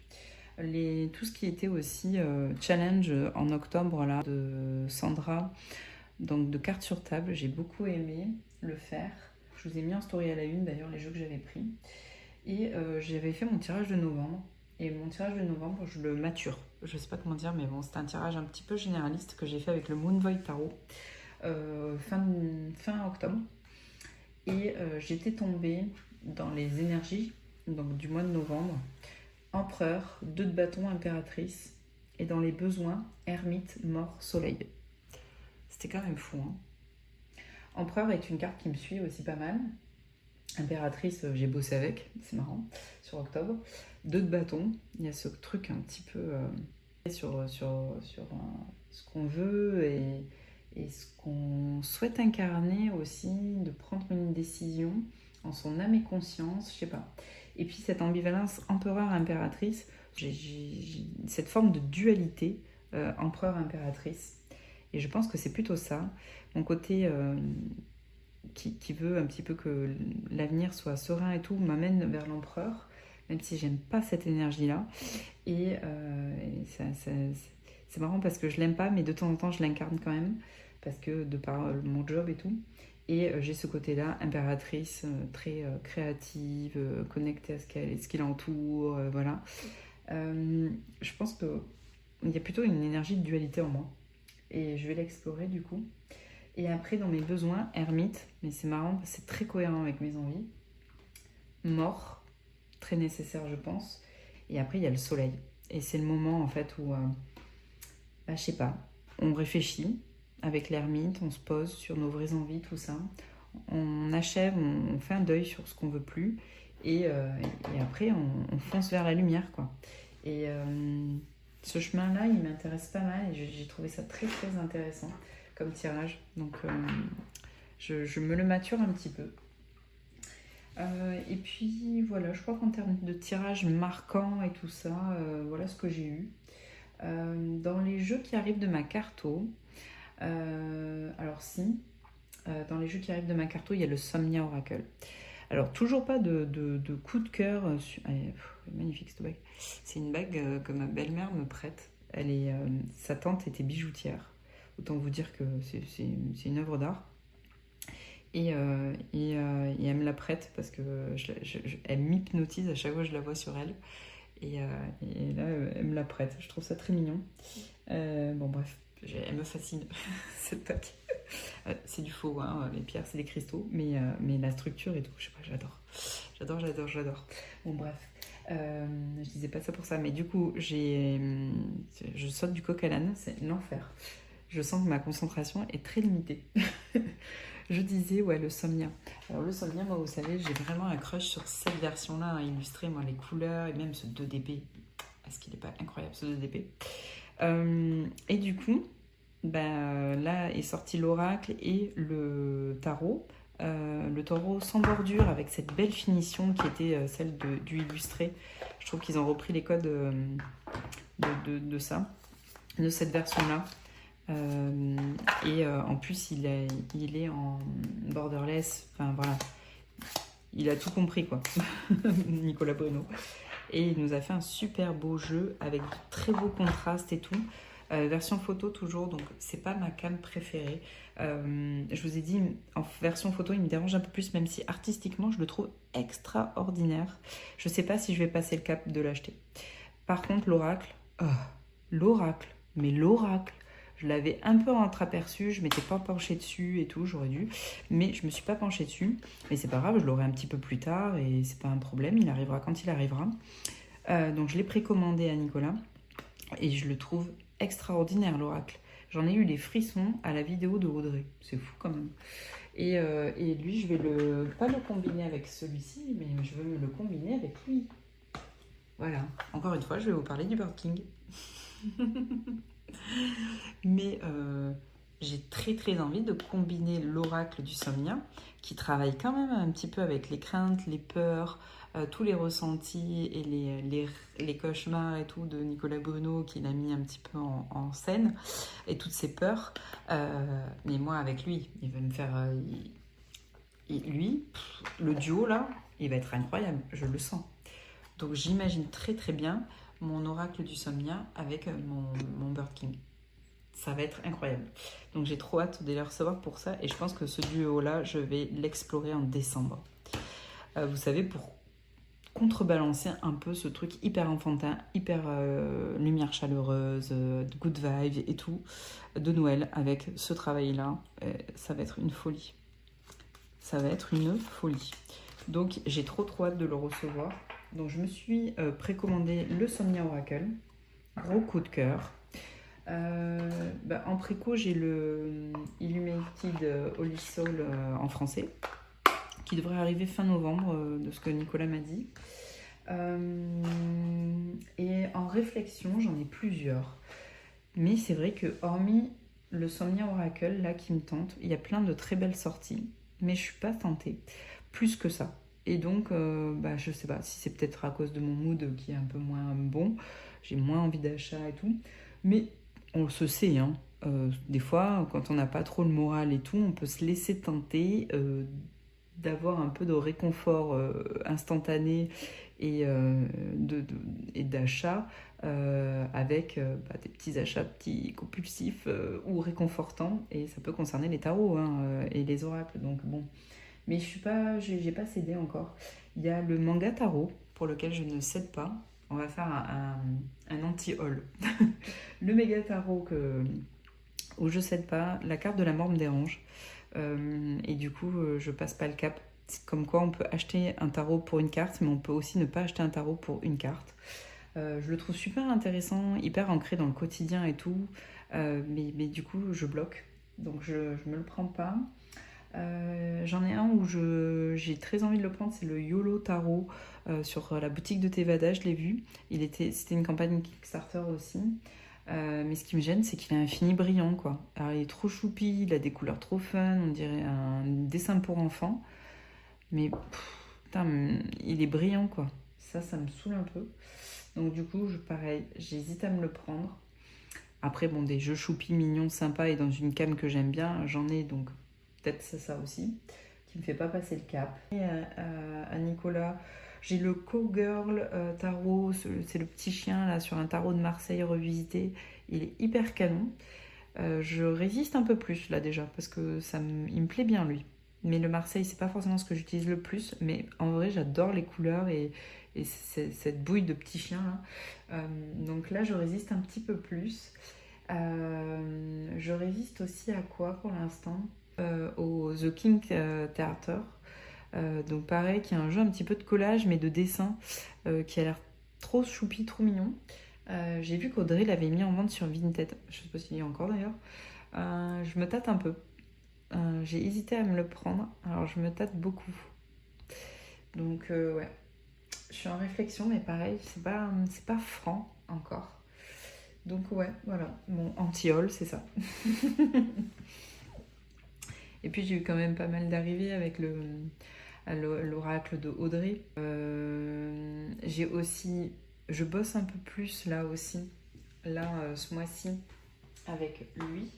Tout ce qui était aussi challenge en octobre là, de Sandra, donc de cartes sur table, j'ai beaucoup aimé le faire. Je vous ai mis en story à la une d'ailleurs les jeux que j'avais pris. Et j'avais fait mon tirage de novembre. Et mon tirage de novembre, je le mature. Je sais pas comment dire, mais bon, c'est un tirage un petit peu généraliste que j'ai fait avec le Moon Void Tarot fin octobre. Et j'étais tombée dans les énergies donc du mois de novembre. Empereur, 2 de bâton, impératrice. Et dans les besoins, ermite, mort, soleil. C'était quand même fou. Hein. Empereur est une carte qui me suit aussi pas mal. Impératrice, j'ai bossé avec, c'est marrant, sur octobre. 2 de bâton, il y a ce truc un petit peu sur ce qu'on veut et ce qu'on souhaite incarner aussi, de prendre une décision en son âme et conscience, je sais pas. Et puis cette ambivalence empereur-impératrice, j'ai cette forme de dualité empereur-impératrice. Et je pense que c'est plutôt ça. Mon côté qui veut un petit peu que l'avenir soit serein et tout, m'amène vers l'empereur, même si j'aime pas cette énergie-là. Et c'est marrant parce que je l'aime pas, mais de temps en temps je l'incarne quand même, parce que de par mon job et tout. Et j'ai ce côté-là, impératrice, très créative, connectée à ce qui l'entoure, voilà. Je pense qu'il y a plutôt une énergie de dualité en moi. Et je vais l'explorer du coup. Et après, dans mes besoins, ermite, mais c'est marrant, c'est très cohérent avec mes envies. Mort, très nécessaire je pense. Et après, il y a le soleil. Et c'est le moment en fait où, je sais pas, on réfléchit avec l'ermite, on se pose sur nos vraies envies, tout ça. On achève, on fait un deuil sur ce qu'on veut plus. Et après, on fonce vers la lumière, quoi. Et ce chemin-là, il m'intéresse pas mal et j'ai trouvé ça très très intéressant comme tirage. Donc je me le mature un petit peu. Et puis voilà, je crois qu'en termes de tirage marquant et tout ça, voilà ce que j'ai eu. Dans les jeux qui arrivent de ma carto, dans les jeux qui arrivent de ma carto, il y a le Somnia Oracle. Alors, toujours pas de coup de cœur. Magnifique cette bague. C'est une bague que ma belle-mère me prête. Sa tante était bijoutière. Autant vous dire que c'est une œuvre d'art. Et elle me la prête parce que elle m'hypnotise à chaque fois que je la vois sur elle. Et là, elle me la prête. Je trouve ça très mignon. Bon, bref, elle me fascine, cette bague. C'est du faux, hein, les pierres, c'est des cristaux, mais la structure et tout, je sais pas, j'adore. Bon, bref, je disais pas ça pour ça, mais du coup, je saute du coq à l'âne, c'est l'enfer. Je sens que ma concentration est très limitée. Je disais, ouais, le Somnia. Alors le Somnia, moi, vous savez, j'ai vraiment un crush sur cette version-là, illustrée, moi, les couleurs, et même ce 2DP. Est-ce qu'il n'est pas incroyable, ce 2DP? Et du coup, là est sorti l'oracle et le tarot. Le tarot sans bordure, avec cette belle finition qui était celle du illustré. Je trouve qu'ils ont repris les codes de ça, de cette version-là. En plus il est en borderless, enfin voilà, il a tout compris quoi. Nicolas Bruno, et il nous a fait un super beau jeu avec de très beaux contrastes et tout. Version photo toujours, donc c'est pas ma cam préférée. Je vous ai dit, en version photo il me dérange un peu plus, même si artistiquement je le trouve extraordinaire. Je sais pas si je vais passer le cap de l'acheter. Par contre l'oracle, mais l'oracle, je l'avais un peu entreaperçu, je m'étais pas penchée dessus et tout, j'aurais dû, mais je me suis pas penchée dessus. Mais c'est pas grave, je l'aurai un petit peu plus tard et c'est pas un problème, il arrivera quand il arrivera. Donc je l'ai précommandé à Nicolas et je le trouve extraordinaire l'oracle. J'en ai eu les frissons à la vidéo de Audrey, c'est fou quand même. Et lui, je vais pas le combiner avec celui-ci, mais je veux le combiner avec lui. Voilà, encore une fois, je vais vous parler du Bird King. Mais j'ai très envie de combiner l'oracle du Somnia, qui travaille quand même un petit peu avec les craintes, les peurs, tous les ressentis et les cauchemars et tout de Nicolas Bruno, qu'il a mis un petit peu en scène, et toutes ses peurs. Mais moi, avec lui, il va me faire... lui, le duo là, il va être incroyable, je le sens. Donc j'imagine très bien mon oracle du Somnia avec mon Bird King. Ça va être incroyable. Donc j'ai trop hâte de les recevoir pour ça, et je pense que ce duo-là, je vais l'explorer en décembre. Vous savez, pour contrebalancer un peu ce truc hyper enfantin, hyper lumière chaleureuse, good vibe et tout, de Noël, avec ce travail-là, ça va être une folie. Ça va être une folie. Donc j'ai trop hâte de le recevoir. Donc je me suis précommandé le Somnia Oracle. Gros coup de cœur. En préco, j'ai le Illuminated Holy Soul en français, qui devrait arriver fin novembre, de ce que Nicolas m'a dit. Et en réflexion, j'en ai plusieurs. Mais c'est vrai que, hormis le Somnia Oracle, là, qui me tente, il y a plein de très belles sorties, mais je suis pas tentée plus que ça. Et donc, je sais pas si c'est peut-être à cause de mon mood qui est un peu moins bon, j'ai moins envie d'achat et tout, mais on se sait, hein. Des fois, quand on n'a pas trop le moral et tout, on peut se laisser tenter d'avoir un peu de réconfort instantané et d'achat avec des petits achats petits compulsifs ou réconfortants, et ça peut concerner les tarots et les oracles. Donc bon, mais j'ai pas cédé encore. Il y a le manga tarot pour lequel je ne cède pas. On va faire un anti-haul. Le méga tarot où je cède pas. La carte de la mort me dérange. Et du coup, je passe pas le cap. C'est comme quoi on peut acheter un tarot pour une carte, mais on peut aussi ne pas acheter un tarot pour une carte. Je le trouve super intéressant, hyper ancré dans le quotidien et tout. Mais du coup, je bloque. Donc je me le prends pas. J'en ai un où j'ai très envie de le prendre, c'est le YOLO Tarot sur la boutique de Tevada, je l'ai vu. C'était une campagne Kickstarter aussi. Mais ce qui me gêne, c'est qu'il a un fini brillant, quoi. Alors, il est trop choupi, il a des couleurs trop fun, on dirait un dessin pour enfants. Mais putain, il est brillant, quoi. Ça me saoule un peu. Donc du coup, pareil, j'hésite à me le prendre. Après, bon, des jeux choupis mignons, sympas et dans une cam que j'aime bien, j'en ai, donc peut-être c'est ça aussi qui me fait pas passer le cap. Et à Nicolas, j'ai le Cowgirl tarot, c'est le petit chien là sur un tarot de Marseille revisité. Il est hyper canon. Je résiste un peu plus là déjà parce que il me plaît bien lui. Mais le Marseille, c'est pas forcément ce que j'utilise le plus, mais en vrai, j'adore les couleurs et cette bouille de petit chien là. Donc là, je résiste un petit peu plus. Je résiste aussi à quoi pour l'instant au The King Theater. Donc pareil, qui est un jeu un petit peu de collage, mais de dessin, qui a l'air trop choupi, trop mignon. J'ai vu qu'Audrey l'avait mis en vente sur Vinted. Je sais pas s'il y a encore d'ailleurs. Je me tâte un peu. J'ai hésité à me le prendre. Alors, je me tâte beaucoup. Donc, ouais. Je suis en réflexion, mais pareil, c'est pas franc encore. Donc, ouais, voilà. Mon anti-haul, c'est ça. Et puis, j'ai eu quand même pas mal d'arrivées avec l'oracle de Audrey. J'ai aussi... Je bosse un peu plus là aussi. Là, ce mois-ci, avec lui.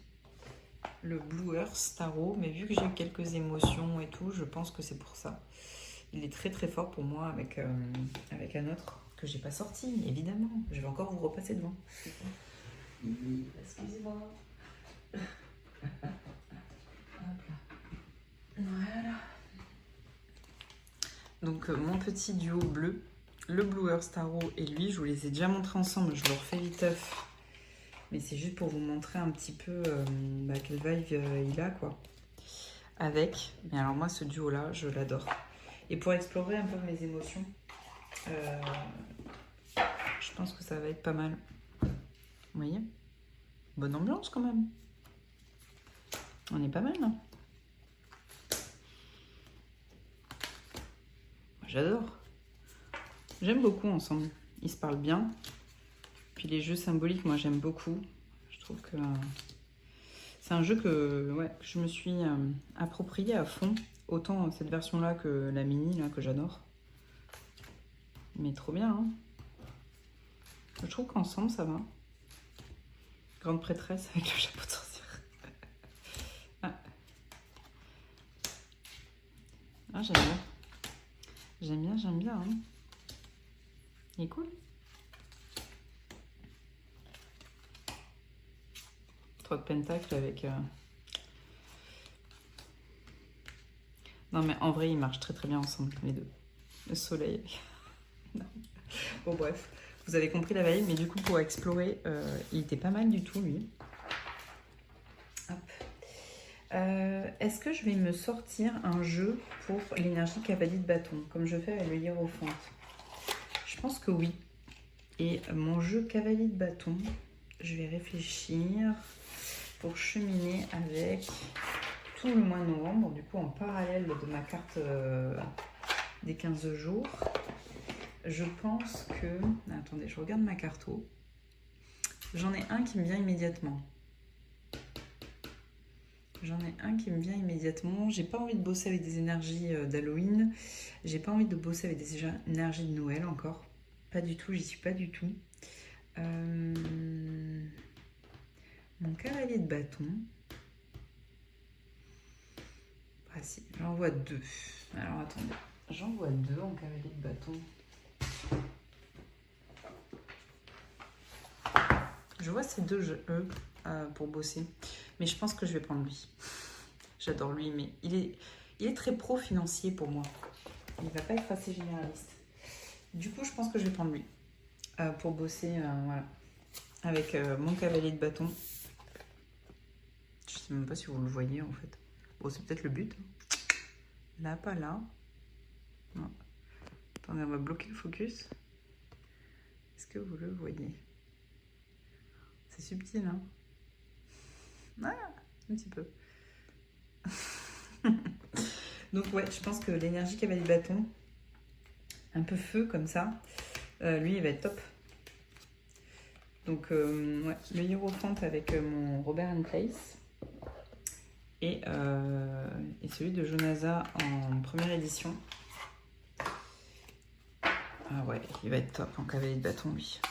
Le Blue Earth Tarot, mais vu que j'ai eu quelques émotions et tout, je pense que c'est pour ça. Il est très très fort pour moi avec un autre que j'ai pas sorti, évidemment. Je vais encore vous repasser devant. Excusez-moi. Voilà. Donc mon petit duo bleu, le Blue Earth Tarot et lui, je vous les ai déjà montrés ensemble, je leur fais viteuf. Mais c'est juste pour vous montrer un petit peu quelle vibe il a, quoi. Avec, mais alors moi, ce duo-là, je l'adore. Et pour explorer un peu mes émotions, je pense que ça va être pas mal. Vous voyez? Bonne ambiance, quand même. On est pas mal, hein? J'adore. J'aime beaucoup ensemble. Ils se parlent bien. Puis les jeux symboliques, moi, j'aime beaucoup. Je trouve que... c'est un jeu que je me suis approprié à fond. Autant cette version-là que la mini, là, que j'adore. Mais trop bien, hein. Je trouve qu'ensemble, ça va. Grande prêtresse avec le chapeau de sorcière. Ah, j'aime bien. J'aime bien. Hein. Il est cool. 3 de pentacles avec... Non, mais en vrai, ils marchent très très bien ensemble, les deux. Le soleil. Bon, bref. Vous avez compris la veille, mais du coup, pour explorer, il était pas mal du tout, lui. Hop. Est-ce que je vais me sortir un jeu pour l'énergie cavalier de bâton, comme je fais avec le hiérophante? Je pense que oui. Et mon jeu cavalier de bâton, je vais réfléchir pour cheminer avec tout le mois de novembre, du coup en parallèle de ma carte des 15 jours. Je pense que... Attendez, je regarde ma carto. J'en ai un qui me vient immédiatement. J'ai pas envie de bosser avec des énergies d'Halloween. J'ai pas envie de bosser avec des énergies de Noël encore. Pas du tout, j'y suis pas du tout. Mon cavalier de bâton. Ah si, j'en vois 2. Alors attendez, j'en vois 2 en cavalier de bâton. Je vois ces 2 jeux pour bosser. Mais je pense que je vais prendre lui. J'adore lui, mais il est très pro-financier pour moi. Il va pas être assez généraliste. Du coup, je pense que je vais prendre lui. Pour bosser, voilà. Avec mon cavalier de bâton. Je sais même pas si vous le voyez, en fait. Bon, c'est peut-être le but. Là, pas là. Non. Attendez, on va bloquer le focus. Est-ce que vous le voyez? C'est subtil, hein? Ah, un petit peu. Donc ouais, je pense que l'énergie cavalier de bâton, un peu feu comme ça, lui, il va être top. Donc ouais, le hiérophante avec mon Robert & Place. Et celui de Jonasa en première édition. Ah ouais, il va être top en cavalier de bâton, lui.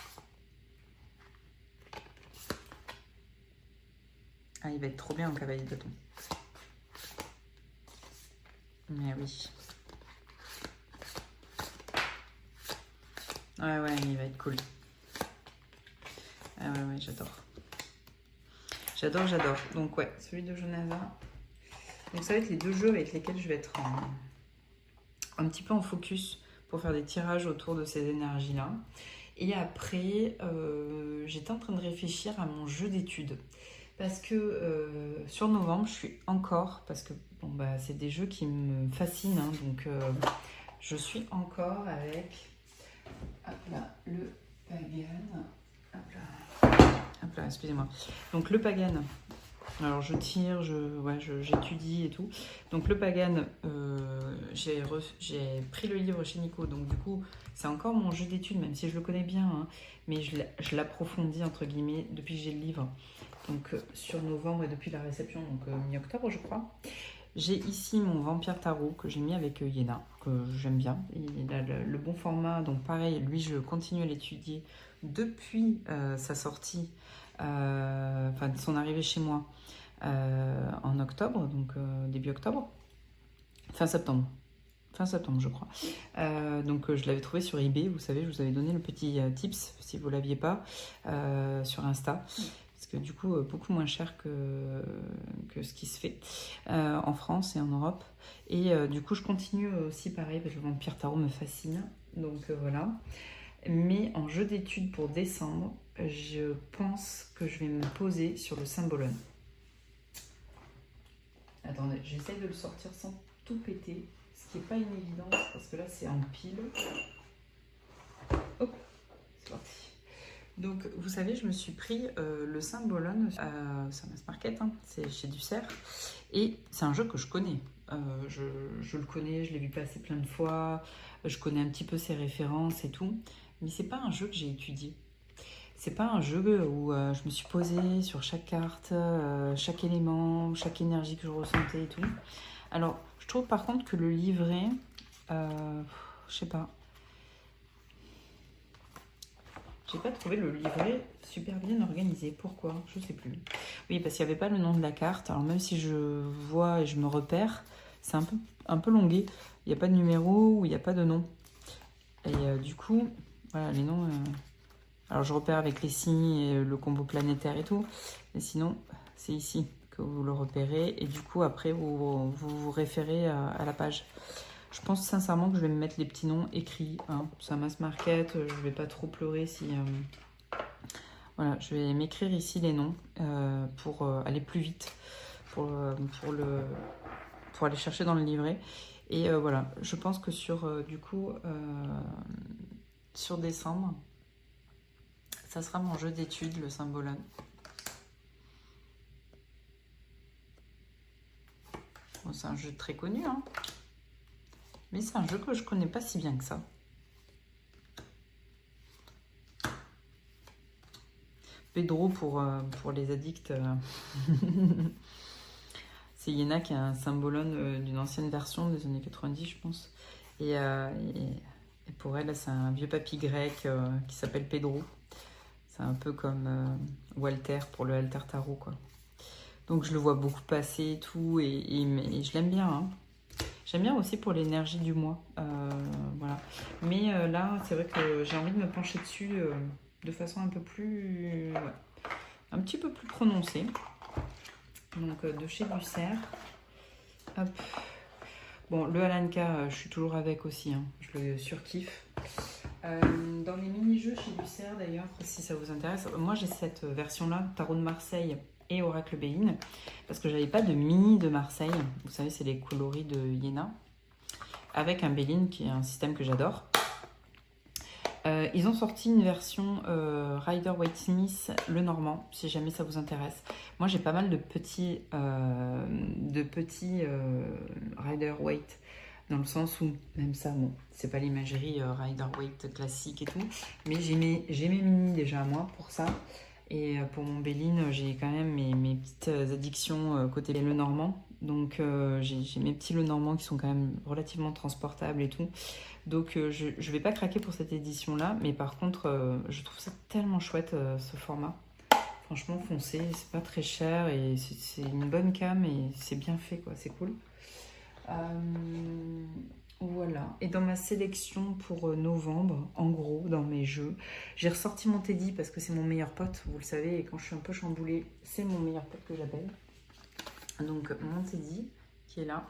Ah, il va être trop bien en cavalier de bâton. Mais oui. Ouais, il va être cool. Ah ouais, j'adore. J'adore. Donc ouais, celui de Jonasa. Donc ça va être les 2 jeux avec lesquels je vais être un petit peu en focus pour faire des tirages autour de ces énergies-là. Et après, j'étais en train de réfléchir à mon jeu d'études. Parce que sur novembre, je suis encore... Parce que bon, c'est des jeux qui me fascinent. Hein, donc je suis encore avec... Hop là, le Pagan. Hop là, excusez-moi. Donc le Pagan Alors je tire, j'étudie et tout. Donc le Pagan, j'ai pris le livre chez Nico, donc du coup c'est encore mon jeu d'études, même si je le connais bien, hein, mais je l'approfondis entre guillemets depuis que j'ai le livre. Donc sur novembre et depuis la réception, donc mi-octobre je crois. J'ai ici mon Vampire Tarot que j'ai mis avec Yéna, que j'aime bien. Il a le bon format, donc pareil, lui je continue à l'étudier depuis sa sortie, enfin son arrivée chez moi en octobre, donc début octobre, fin septembre je crois. Donc je l'avais trouvé sur eBay, vous savez, je vous avais donné le petit tips si vous ne l'aviez pas sur Insta. Parce que du coup, beaucoup moins cher que ce qui se fait en France et en Europe. Et du coup, je continue aussi pareil, parce que le Vampire Tarot me fascine. Donc voilà. Mais en jeu d'études pour décembre, je pense que je vais me poser sur le Symbolon. Attendez, j'essaie de le sortir sans tout péter, ce qui n'est pas une évidence, parce que là, c'est en pile. Hop, c'est parti. Donc, vous savez, je me suis pris le Symbolon à Samas Market, hein, c'est chez Dussert, et c'est un jeu que je connais. Je le connais, je l'ai vu passer plein de fois, je connais un petit peu ses références et tout, mais c'est pas un jeu que j'ai étudié. C'est pas un jeu où je me suis posée sur chaque carte, chaque élément, chaque énergie que je ressentais et tout. Alors, je trouve par contre que le livret, je sais pas. J'ai pas trouvé le livret super bien organisé. Pourquoi? Je sais plus. Oui, parce qu'il n'y avait pas le nom de la carte. Alors même si je vois et je me repère, c'est un peu longué. Il n'y a pas de numéro ou il n'y a pas de nom. Et du coup, voilà, les noms... Alors je repère avec les signes et le combo planétaire et tout. Mais sinon, c'est ici que vous le repérez. Et du coup, après, vous référez à la page. Je pense sincèrement que je vais me mettre les petits noms écrits. Hein. Samas Market, je vais pas trop pleurer si... Voilà, je vais m'écrire ici les noms pour aller plus vite, pour aller chercher dans le livret. Et voilà, je pense que du coup, sur décembre, ça sera mon jeu d'études, le Symbolon. Bon, c'est un jeu très connu, hein. Mais c'est un jeu que je connais pas si bien que ça. Pedro pour les addicts. C'est Yéna qui a un Symbolon d'une ancienne version des années 90, je pense. Et pour elle, c'est un vieux papy grec qui s'appelle Pedro. C'est un peu comme Walter pour le Alter Tarot, quoi. Donc je le vois beaucoup passer et tout, et je l'aime bien, hein. J'aime bien aussi pour l'énergie du mois, voilà. Mais là, c'est vrai que j'ai envie de me pencher dessus de façon un peu plus, ouais, un petit peu plus prononcée. Donc de chez Dussert. Hop. Bon, le Alanka, je suis toujours avec aussi, hein. Je le surkiffe. Dans les mini-jeux chez Dussert d'ailleurs, si ça vous intéresse, moi j'ai cette version-là, Tarot de Marseille et Oracle Béline, parce que j'avais pas de mini de Marseille. Vous savez, c'est les coloris de Yéna, avec un Béline qui est un système que j'adore. Ils ont sorti une version Rider Waite Smith, le Normand, si jamais ça vous intéresse. Moi, j'ai pas mal de petits Rider Waite, dans le sens où, même ça, bon, c'est pas l'imagerie Rider Waite classique et tout, mais j'ai mes mini déjà à moi pour ça. Et pour mon Béline, j'ai quand même mes petites addictions côté le Normand. Donc j'ai mes petits le Normand qui sont quand même relativement transportables et tout. Donc je vais pas craquer pour cette édition-là. Mais par contre, je trouve ça tellement chouette ce format. Franchement, foncez, c'est pas très cher et c'est une bonne cam et c'est bien fait, quoi. C'est cool. Voilà, et dans ma sélection pour novembre, en gros, dans mes jeux, j'ai ressorti mon Teddy parce que c'est mon meilleur pote, vous le savez, et quand je suis un peu chamboulée, c'est mon meilleur pote que j'appelle. Donc mon Teddy qui est là,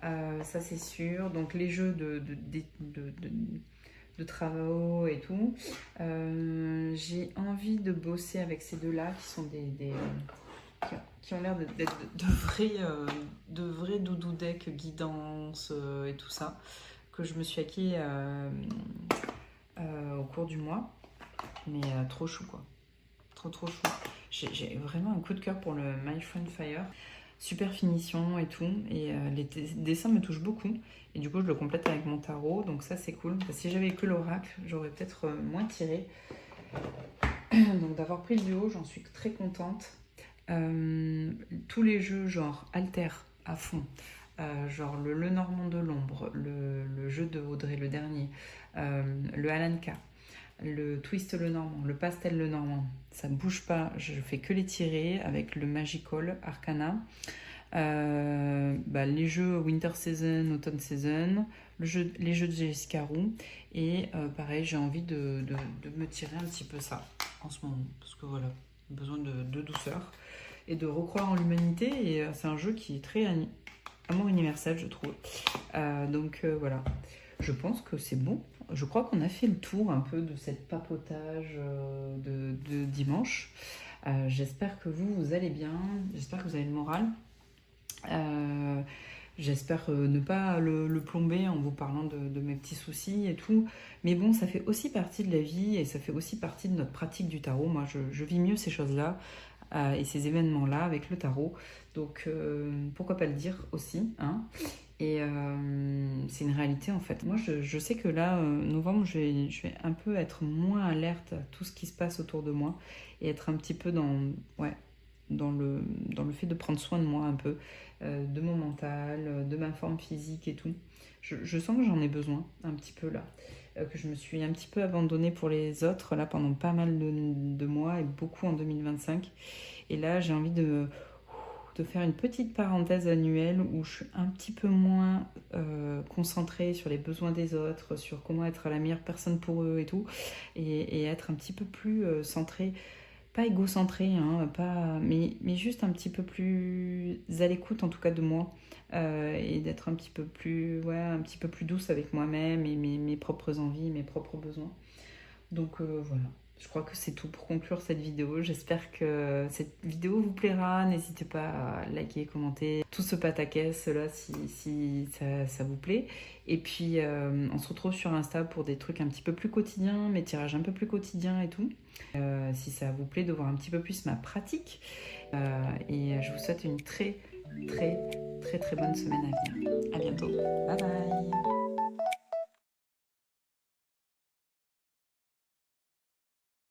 ça c'est sûr. Donc les jeux de travaux et tout. J'ai envie de bosser avec ces deux-là qui sont qui ont l'air d'être de vrais doudou deck guidance et tout ça, que je me suis acquis au cours du mois. Mais trop chou, quoi. Trop chou. J'ai vraiment un coup de cœur pour le My Friend Fire. Super finition et tout. Et les dessins me touchent beaucoup. Et du coup, je le complète avec mon tarot. Donc ça, c'est cool. Si j'avais que l'oracle, j'aurais peut-être moins tiré. Donc d'avoir pris le duo, j'en suis très contente. Tous les jeux genre Alter à fond. Genre le Normand de l'ombre, le jeu de Audrey, le dernier, le Alanka, le Twist le Normand, le Pastel le Normand, ça ne bouge pas, je fais que les tirer avec le Magical Arcana, les jeux Winter Season, Autumn Season, les jeux de Jessica Roux, et pareil, j'ai envie de me tirer un petit peu ça en ce moment, parce que voilà, besoin de douceur et de recroire en l'humanité, et c'est un jeu qui est très amour universel, je trouve. Voilà, je pense que c'est bon. Je crois qu'on a fait le tour un peu de cette papotage de dimanche. J'espère que vous allez bien. J'espère que vous avez le moral. J'espère ne pas le plomber en vous parlant de mes petits soucis et tout. Mais bon, ça fait aussi partie de la vie et ça fait aussi partie de notre pratique du tarot. Moi, je vis mieux ces choses-là et ces événements-là avec le tarot. Donc, pourquoi pas le dire aussi, hein. Et c'est une réalité en fait. Moi, je sais que là, novembre, je vais un peu être moins alerte à tout ce qui se passe autour de moi et être un petit peu dans le fait de prendre soin de moi un peu, de mon mental, de ma forme physique et tout. Je sens que j'en ai besoin un petit peu là, que je me suis un petit peu abandonnée pour les autres là pendant pas mal de mois et beaucoup en 2025. Et là, j'ai envie de faire une petite parenthèse annuelle où je suis un petit peu moins concentrée sur les besoins des autres, sur comment être la meilleure personne pour eux et tout, et être un petit peu plus centrée, pas égocentrée, hein, mais juste un petit peu plus à l'écoute en tout cas de moi, et d'être un petit peu plus douce avec moi-même et mes propres envies, mes propres besoins. Donc voilà. Je crois que c'est tout pour conclure cette vidéo. J'espère que cette vidéo vous plaira. N'hésitez pas à liker, commenter tout ce pataquès là si ça vous plaît. Et puis on se retrouve sur Insta pour des trucs un petit peu plus quotidiens, mes tirages un peu plus quotidiens et tout. Si ça vous plaît de voir un petit peu plus ma pratique. Et je vous souhaite une très très très très bonne semaine à venir. À bientôt. Bye bye.